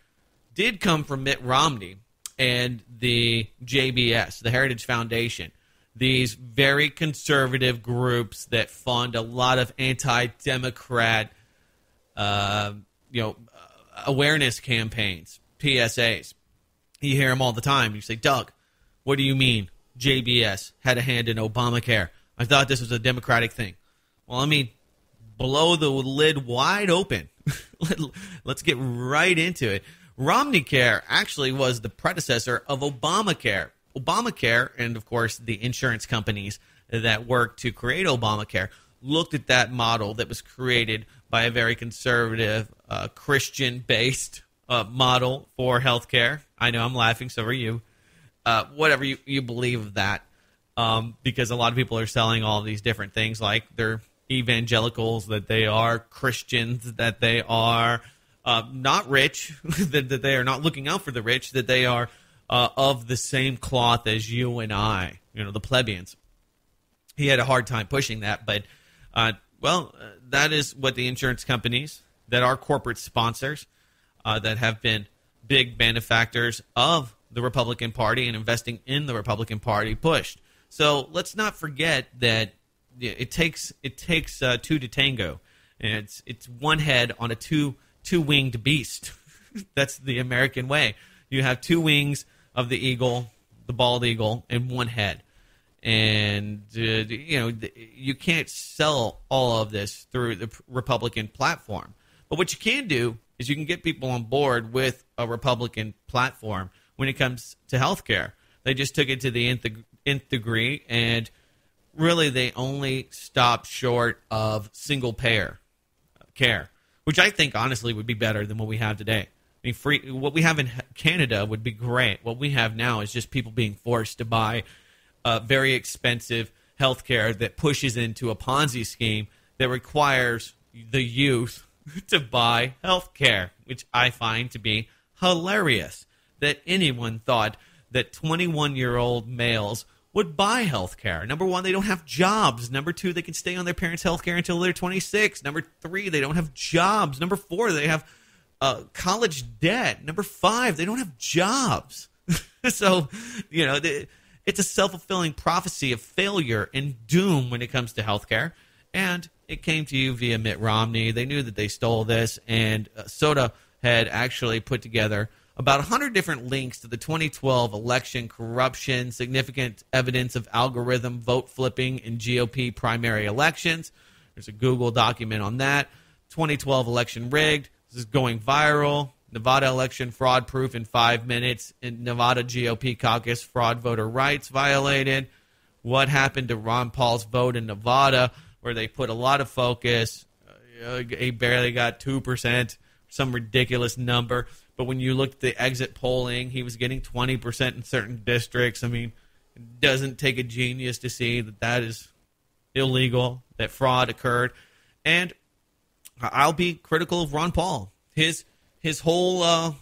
did come from Mitt Romney and the JBS, the Heritage Foundation, these very conservative groups that fund a lot of anti-Democrat awareness campaigns, PSAs. You hear them all the time. You say, Doug, what do you mean JBS had a hand in Obamacare? I thought this was a Democratic thing. Well, I mean, blow the lid wide open. Let's get right into it. Romneycare actually was the predecessor of Obamacare. Obamacare, and of course the insurance companies that worked to create Obamacare, looked at that model that was created by a very conservative, Christian-based model for healthcare. I know I'm laughing, so are you. Whatever you believe of that, because a lot of people are selling all these different things, like they're evangelicals, that they are Christians, that they are not rich, that they are not looking out for the rich, that they are of the same cloth as you and I, the plebeians. He had a hard time pushing that, but, that is what the insurance companies that are corporate sponsors that have been big benefactors of the Republican Party and investing in the Republican Party pushed. So let's not forget that it takes two to tango, and it's one head on a two-winged beast. That's the American way. You have two wings of the eagle, the bald eagle, and one head. And, you can't sell all of this through the Republican platform. But what you can do is you can get people on board with a Republican platform when it comes to health care. They just took it to the nth degree, and really they only stopped short of single-payer care, which I think, honestly, would be better than what we have today. I mean, what we have in Canada would be great. What we have now is just people being forced to buy very expensive health care that pushes into a Ponzi scheme that requires the youth to buy health care, which I find to be hilarious, that anyone thought that 21-year-old males would buy health care. Number one, they don't have jobs. Number two, they can stay on their parents' health care until they're 26. Number three, they don't have jobs. Number four, they have college debt. Number five, they don't have jobs. So, it's a self-fulfilling prophecy of failure and doom when it comes to healthcare. And it came to you via Mitt Romney. They knew that they stole this, and Soda had actually put together about 100 different links to the 2012 election corruption, significant evidence of algorithm vote flipping in GOP primary elections. There's a Google document on that. 2012 election rigged. This is going viral. Nevada election fraud proof in 5 minutes. In Nevada GOP caucus, fraud voter rights violated. What happened to Ron Paul's vote in Nevada, where they put a lot of focus. He barely got 2%, some ridiculous number. But when you look at the exit polling, he was getting 20% in certain districts. I mean, it doesn't take a genius to see that that is illegal, that fraud occurred. And I'll be critical of Ron Paul. His whole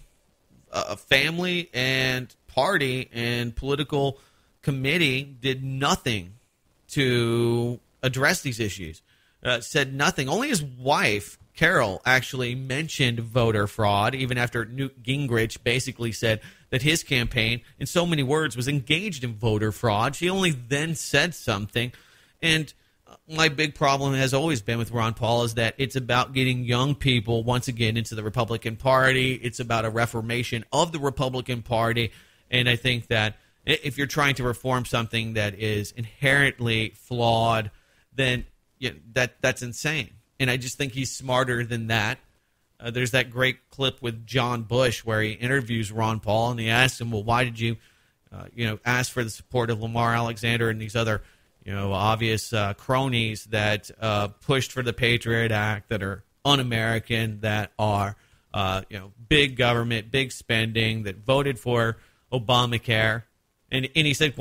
family and party and political committee did nothing to address these issues. Said nothing. Only his wife, Carol, actually mentioned voter fraud, even after Newt Gingrich basically said that his campaign, in so many words, was engaged in voter fraud. She only then said something. And my big problem has always been with Ron Paul is that it's about getting young people once again into the Republican Party. It's about a reformation of the Republican Party. And I think that if you're trying to reform something that is inherently flawed, then that's insane. And I just think he's smarter than that. There's that great clip with John Bush where he interviews Ron Paul and he asks him, well, why did you, ask for the support of Lamar Alexander and these other, obvious cronies that pushed for the Patriot Act, that are un-American, that are, big government, big spending, that voted for Obamacare. And he said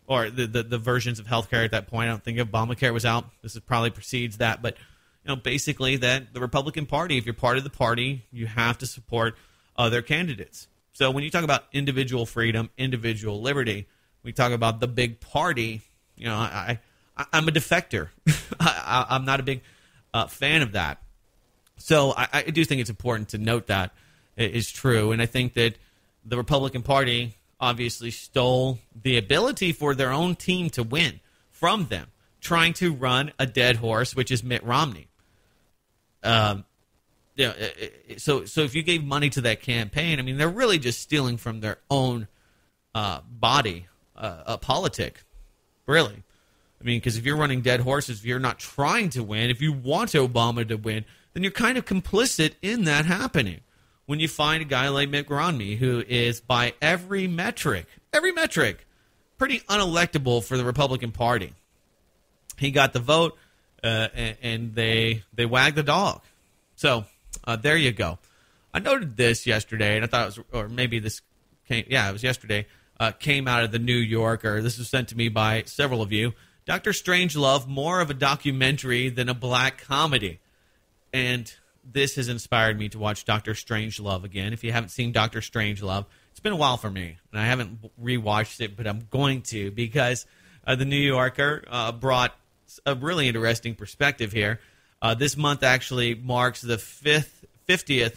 or the versions of healthcare at that point. I don't think Obamacare was out. This probably precedes that. But, basically that the Republican Party, if you're part of the party, you have to support other candidates. So when you talk about individual freedom, individual liberty, we talk about the big party, I'm a defector. I'm not a big fan of that. So I do think it's important to note that it is true. And I think that the Republican Party obviously stole the ability for their own team to win from them, trying to run a dead horse, which is Mitt Romney. So if you gave money to that campaign, I mean, they're really just stealing from their own body, politic, really. I mean, because if you're running dead horses, if you're not trying to win, if you want Obama to win, then you're kind of complicit in that happening. When you find a guy like Mitt Romney, who is by every metric, pretty unelectable for the Republican Party. He got the vote, and they wagged the dog. So there you go. I noted this yesterday, and I thought it was, or maybe this came, it was yesterday, came out of the New Yorker. This was sent to me by several of you. Dr. Strangelove, more of a documentary than a black comedy. And this has inspired me to watch Dr. Strangelove again. If you haven't seen Dr. Strangelove, it's been a while for me, and I haven't rewatched it, but I'm going to, because the New Yorker brought a really interesting perspective here. This month actually marks the 50th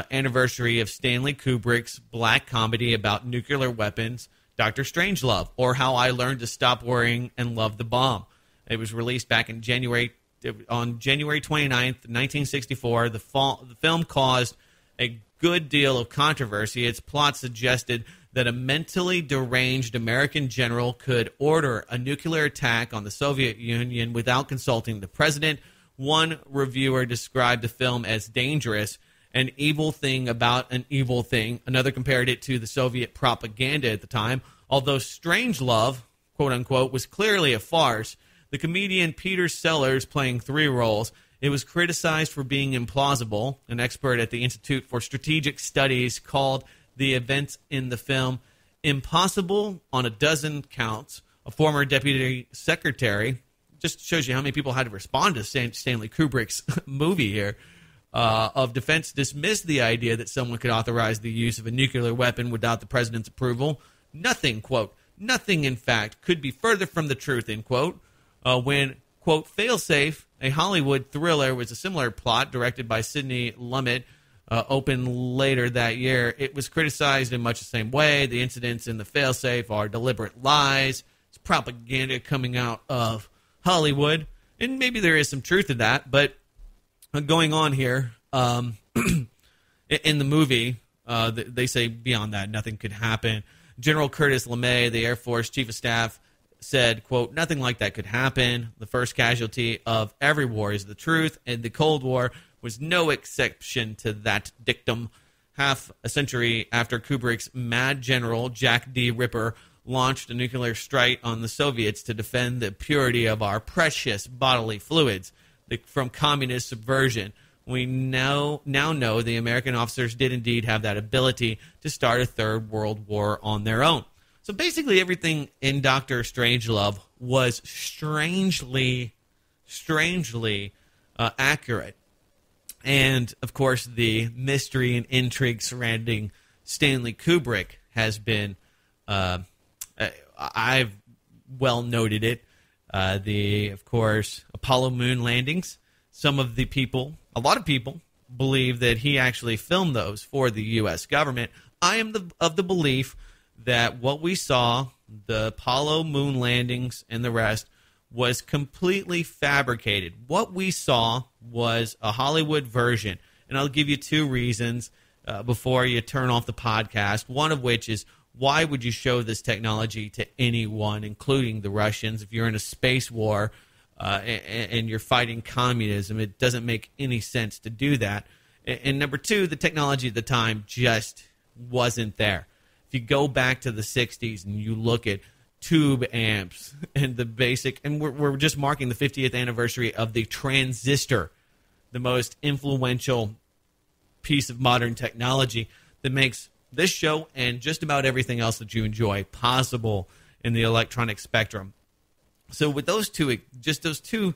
anniversary of Stanley Kubrick's black comedy about nuclear weapons, Dr. Strangelove, or How I Learned to Stop Worrying and Love the Bomb. It was released back in January 29th, 1964. The film caused a good deal of controversy. Its plot suggested that a mentally deranged American general could order a nuclear attack on the Soviet Union without consulting the president. One reviewer described the film as dangerous, an evil thing about an evil thing. Another compared it to the Soviet propaganda at the time. Although Strangelove, quote-unquote, was clearly a farce, the comedian Peter Sellers playing three roles, it was criticized for being implausible. An expert at the Institute for Strategic Studies called the events in the film impossible on a dozen counts. A former deputy secretary, just shows you how many people had to respond to Stanley Kubrick's movie here, of defense dismissed the idea that someone could authorize the use of a nuclear weapon without the president's approval. Nothing, quote, nothing, in fact, could be further from the truth, end quote. When, quote, Failsafe, a Hollywood thriller, was a similar plot directed by Sidney Lumet, opened later that year, it was criticized in much the same way. The incidents in the Failsafe are deliberate lies. It's propaganda coming out of Hollywood. And maybe there is some truth to that, but going on here, in the movie, they say beyond that, nothing could happen. General Curtis LeMay, the Air Force Chief of Staff, said, quote, nothing like that could happen. The first casualty of every war is the truth, and the Cold War was no exception to that dictum. Half a century after Kubrick's mad general, Jack D. Ripper, launched a nuclear strike on the Soviets to defend the purity of our precious bodily fluids from communist subversion, we now know the American officers did indeed have that ability to start a third world war on their own. So basically everything in Dr. Strangelove was strangely accurate. And, of course, the mystery and intrigue surrounding Stanley Kubrick has been, I've well noted it, of course, Apollo moon landings. Some of the people, a lot of people, believe that he actually filmed those for the U.S. government. I am of the belief that what we saw, the Apollo moon landings and the rest, was completely fabricated. What we saw was a Hollywood version, and I'll give you two reasons before you turn off the podcast, one of which is, why would you show this technology to anyone, including the Russians? If you're in a space war and you're fighting communism, it doesn't make any sense to do that. And number two, the technology at the time just wasn't there. If you go back to the 60s and you look at tube amps and the basic, and we're just marking the 50th anniversary of the transistor, the most influential piece of modern technology that makes this show and just about everything else that you enjoy possible in the electronic spectrum. So with those two, just those two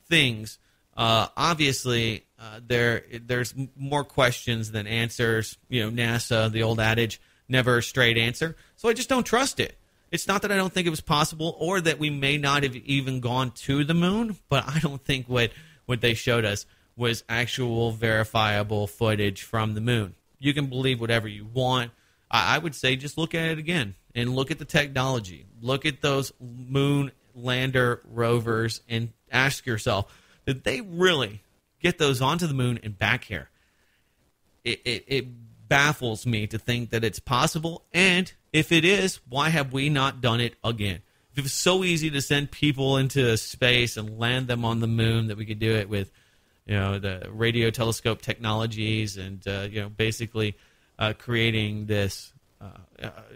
things, obviously there's more questions than answers. You know, NASA, the old adage, never a straight answer. So I just don't trust it. It's not that I don't think it was possible or that we may not have even gone to the moon, but I don't think what they showed us was actual verifiable footage from the moon. You can believe whatever you want. I would say just look at it again and look at the technology. Look at those moon lander rovers and ask yourself, did they really get those onto the moon and back here? It baffles me to think that it's possible, and if it is, why have we not done it again? If it was so easy to send people into space and land them on the moon that we could do it with, you know, the radio telescope technologies and basically creating this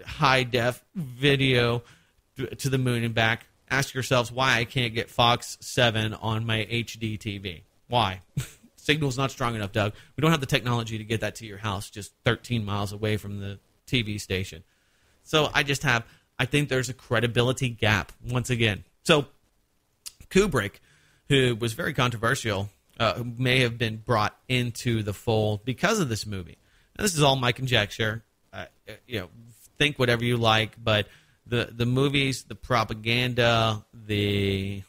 high-def video to the moon and back, ask yourselves why I can't get Fox 7 on my HD TV. Why? Signal's not strong enough, Doug. We don't have the technology to get that to your house just 13 miles away from the TV station. So I think there's a credibility gap once again. So Kubrick, who was very controversial, may have been brought into the fold because of this movie. Now, this is all my conjecture. Think whatever you like, but the movies, the propaganda, the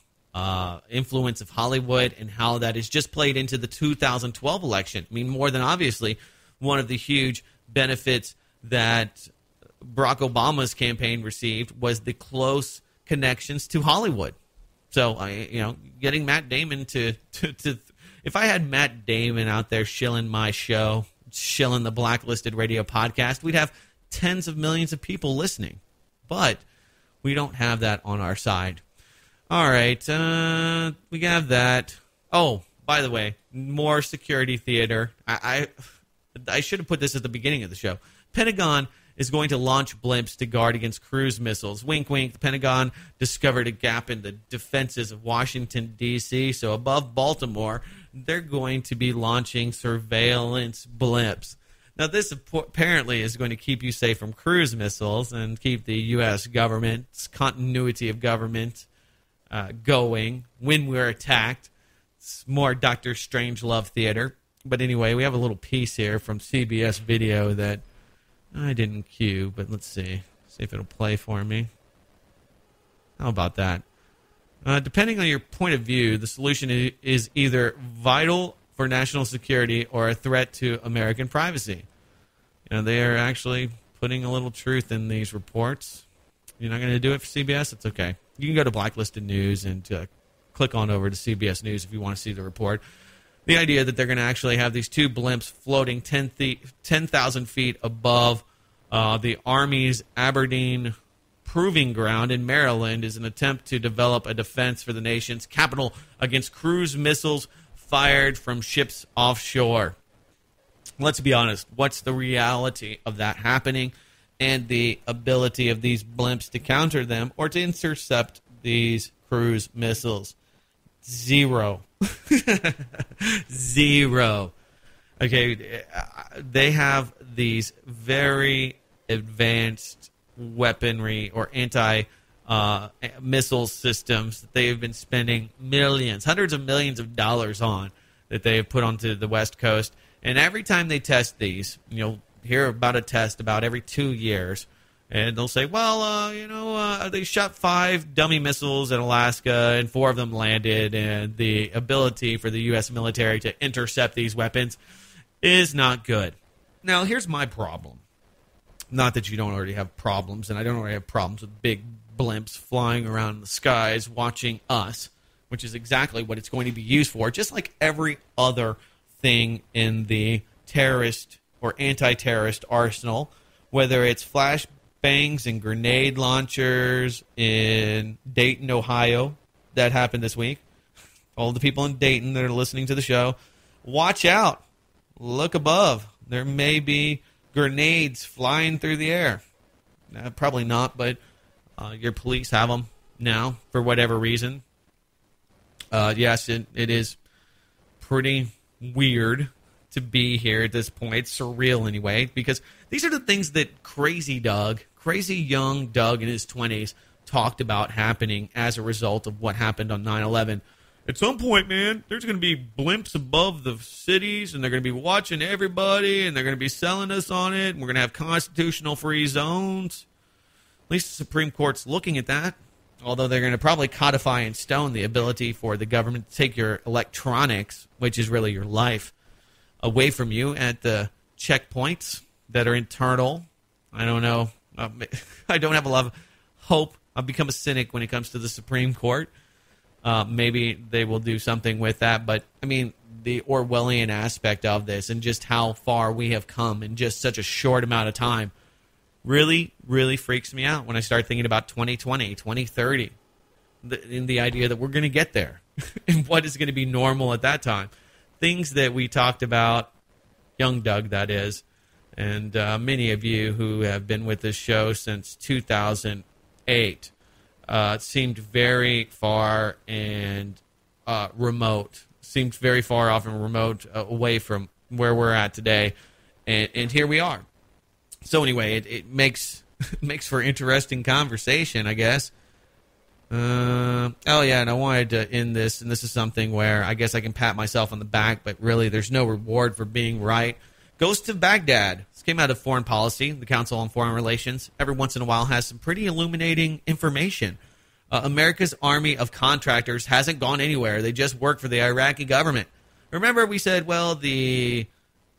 influence of Hollywood, and how that is just played into the 2012 election. I mean, more than obviously, one of the huge benefits that Barack Obama's campaign received was the close connections to Hollywood. So, getting Matt Damon to if I had Matt Damon out there shilling my show, shilling the Blacklisted radio podcast, we'd have tens of millions of people listening. But we don't have that on our side. All right, we have that. Oh, by the way, more security theater. I should have put this at the beginning of the show. Pentagon is going to launch blimps to guard against cruise missiles. Wink, wink. The Pentagon discovered a gap in the defenses of Washington, D.C., so above Baltimore, they're going to be launching surveillance blimps. Now, this apparently is going to keep you safe from cruise missiles and keep the U.S. government's continuity of government going when we're attacked. It's more Dr. Strangelove theater. But anyway, we have a little piece here from CBS Video that I didn't cue, but let's see. See if it'll play for me. How about that? Depending on your point of view, the solution is either vital for national security or a threat to American privacy. They are actually putting a little truth in these reports. You're not going to do it for CBS? It's okay. You can go to Blacklisted News and click on over to CBS News if you want to see the report. The idea that they're going to actually have these two blimps floating 10,000 feet above the Army's Aberdeen Proving Ground in Maryland is an attempt to develop a defense for the nation's capital against cruise missiles fired from ships offshore. Let's be honest. What's the reality of that happening and the ability of these blimps to counter them or to intercept these cruise missiles? Zero. Zero. Okay, they have these very advanced weaponry or anti-missile systems that they have been spending millions, hundreds of millions of dollars on, that they have put onto the West Coast. And every time they test these, you'll hear about a test about every 2 years. And they'll say, they shot 5 dummy missiles in Alaska and 4 of them landed. And the ability for the U.S. military to intercept these weapons is not good. Now, here's my problem. Not that you don't already have problems, and I don't already have problems with big blimps flying around the skies watching us, which is exactly what it's going to be used for, just like every other thing in the terrorist or anti-terrorist arsenal, whether it's flashbangs and grenade launchers in Dayton, Ohio. That happened this week. All the people in Dayton that are listening to the show, watch out. Look above. There may be grenades flying through the air. Probably not, but your police have them now for whatever reason. Yes, it is pretty weird to be here at this point. It's surreal anyway, because these are the things that crazy young Doug in his 20s talked about happening as a result of what happened on 9/11. At some point, man, there's going to be blimps above the cities, and they're going to be watching everybody, and they're going to be selling us on it, and we're going to have constitutional free zones. At least the Supreme Court's looking at that, although they're going to probably codify in stone the ability for the government to take your electronics, which is really your life, away from you at the checkpoints that are internal. I don't know. I don't have a lot of hope. I've become a cynic when it comes to the Supreme Court. Maybe they will do something with that. But, I mean, the Orwellian aspect of this and just how far we have come in just such a short amount of time really, really freaks me out when I start thinking about 2020, 2030, in the idea that we're going to get there and what is going to be normal at that time. Things that we talked about, young Doug, that is, and many of you who have been with this show since 2008, seemed very far and remote, seemed very far off and remote away from where we're at today, and here we are. So anyway, it makes for interesting conversation, I guess. And I wanted to end this, and this is something where I guess I can pat myself on the back, but really there's no reward for being right. Goes to Baghdad. This came out of Foreign Policy, the Council on Foreign Relations. Every once in a while has some pretty illuminating information. America's army of contractors hasn't gone anywhere. They just work for the Iraqi government. Remember we said, well, the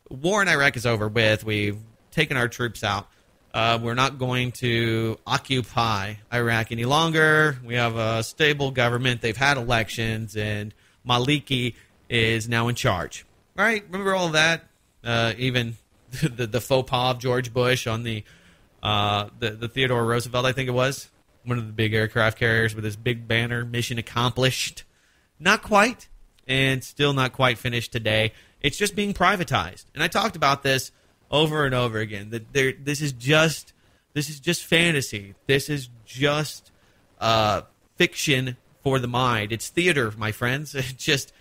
war in Iraq is over with. We've taken our troops out. We're not going to occupy Iraq any longer. We have a stable government. They've had elections, and Maliki is now in charge. All right, remember all of that? Even the faux pas of George Bush on the Theodore Roosevelt, I think it was, one of the big aircraft carriers with his big banner, mission accomplished. Not quite, and still not quite finished today. It's just being privatized. And I talked about this over and over again. That this is just fantasy. This is just fiction for the mind. It's theater, my friends. It's just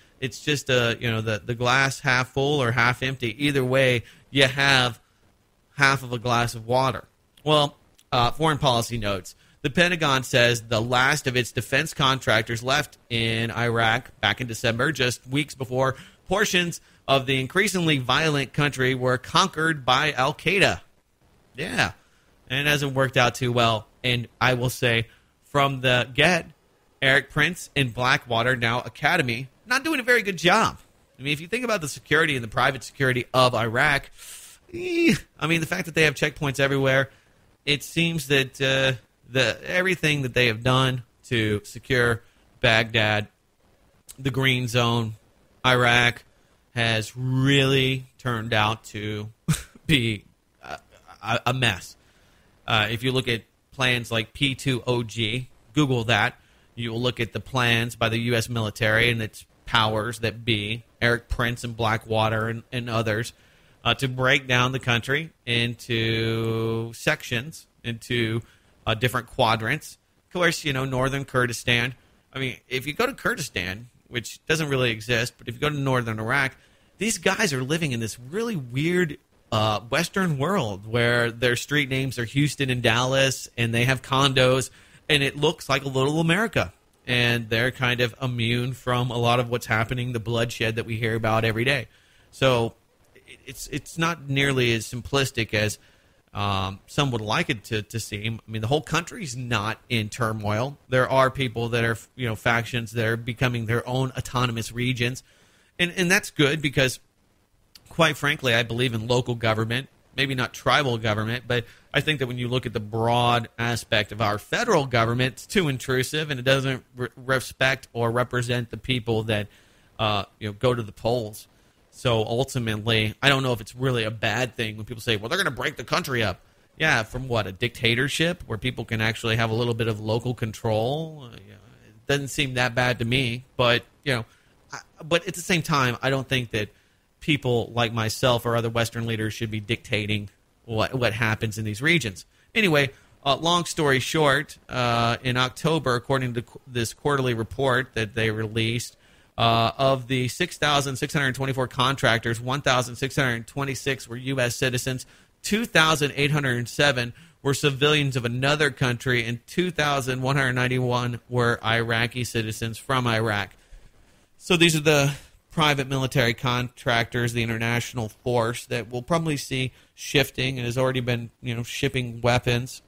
the glass half full or half empty. Either way, you have half of a glass of water. Well, Foreign Policy notes, the Pentagon says the last of its defense contractors left in Iraq back in December, just weeks before portions of the increasingly violent country were conquered by Al-Qaeda. Yeah, and it hasn't worked out too well. And I will say, from the get, Eric Prince and BlackWater, now Academy, not doing a very good job. I mean, if you think about the security and the private security of Iraq, the fact that they have checkpoints everywhere, it seems that everything that they have done to secure Baghdad, the Green Zone, Iraq, has really turned out to be a mess. If you look at plans like P2OG, Google that. You will look at the plans by the U.S. military and its powers that be, Eric Prince and BlackWater and others, to break down the country into sections, into different quadrants. Of course, northern Kurdistan. I mean, if you go to Kurdistan, which doesn't really exist, but if you go to northern Iraq, these guys are living in this really weird Western world where their street names are Houston and Dallas, and they have condos, and it looks like a little America. And they're kind of immune from a lot of what's happening, the bloodshed that we hear about every day. So it's not nearly as simplistic as some would like it to seem. I mean, the whole country's not in turmoil. There are people that are, factions that are becoming their own autonomous regions. And that's good because, quite frankly, I believe in local government, maybe not tribal government, but I think that when you look at the broad aspect of our federal government, it's too intrusive, and it doesn't respect or represent the people that go to the polls. So ultimately, I don't know if it's really a bad thing when people say, well, they're going to break the country up. Yeah, from what, a dictatorship where people can actually have a little bit of local control? It doesn't seem that bad to me. But, but at the same time, I don't think that people like myself or other Western leaders should be dictating what happens in these regions. Anyway, long story short, in October, according to this quarterly report that they released, of the 6,624 contractors, 1,626 were U.S. citizens, 2,807 were civilians of another country, and 2,191 were Iraqi citizens from Iraq. So these are the private military contractors, the international force that we'll probably see shifting and has already been, shipping weapons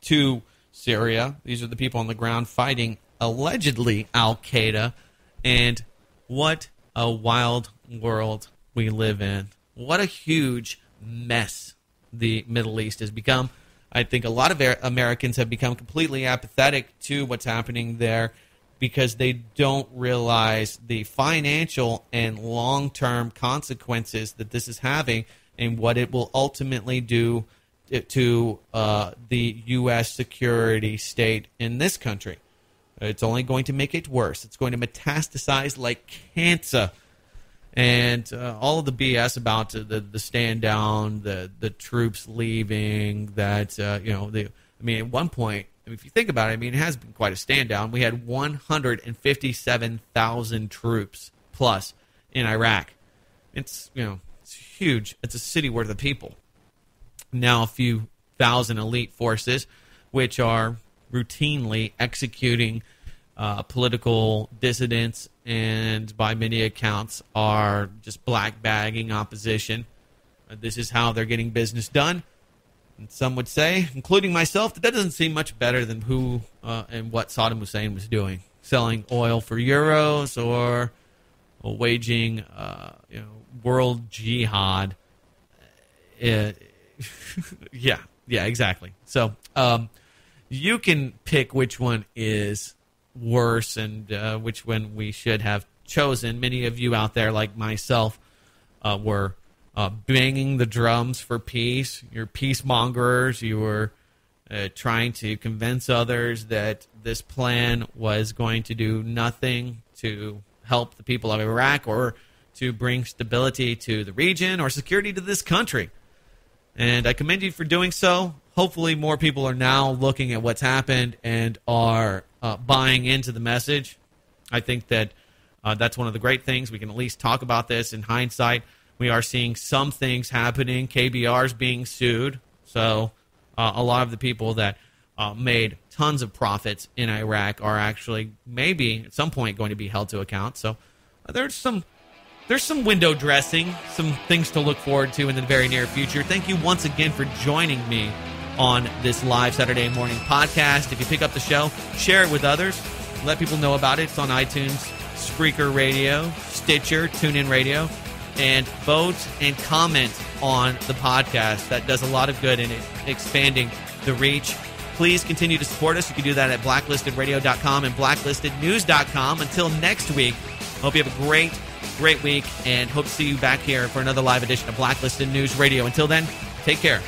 to Syria. These are the people on the ground fighting allegedly Al-Qaeda. And what a wild world we live in. What a huge mess the Middle East has become. I think a lot of Americans have become completely apathetic to what's happening there because they don't realize the financial and long-term consequences that this is having and what it will ultimately do to the U.S. security state in this country. It's only going to make it worse. It's going to metastasize like cancer. And all of the BS about the stand down, the troops leaving, that, at one point, if you think about it, it has been quite a stand down. We had 157,000 troops plus in Iraq. It's huge. It's a city worth of people. Now a few thousand elite forces, which are routinely executing political dissidents and by many accounts are just black bagging opposition. This is how they're getting business done. And some would say, including myself, that doesn't seem much better than who and what Saddam Hussein was doing, selling oil for euros or waging world jihad. Yeah, exactly. So you can pick which one is worse and which one we should have chosen. Many of you out there, like myself, were banging the drums for peace. You're peacemongerers. You were trying to convince others that this plan was going to do nothing to help the people of Iraq or to bring stability to the region or security to this country. And I commend you for doing so. Hopefully more people are now looking at what's happened and are buying into the message. I think that that's one of the great things. We can at least talk about this in hindsight. We are seeing some things happening. KBR is being sued. So a lot of the people that made tons of profits in Iraq are actually maybe at some point going to be held to account. So there's some window dressing, some things to look forward to in the very near future. Thank you once again for joining me on this live Saturday morning podcast. If you pick up the show, share it with others. Let people know about it. It's on iTunes, Spreaker Radio, Stitcher, TuneIn Radio, and vote and comment on the podcast. That does a lot of good in expanding the reach. Please continue to support us. You can do that at blacklistedradio.com and blacklistednews.com. Until next week, hope you have a great week and hope to see you back here for another live edition of Blacklisted News Radio. Until then, take care.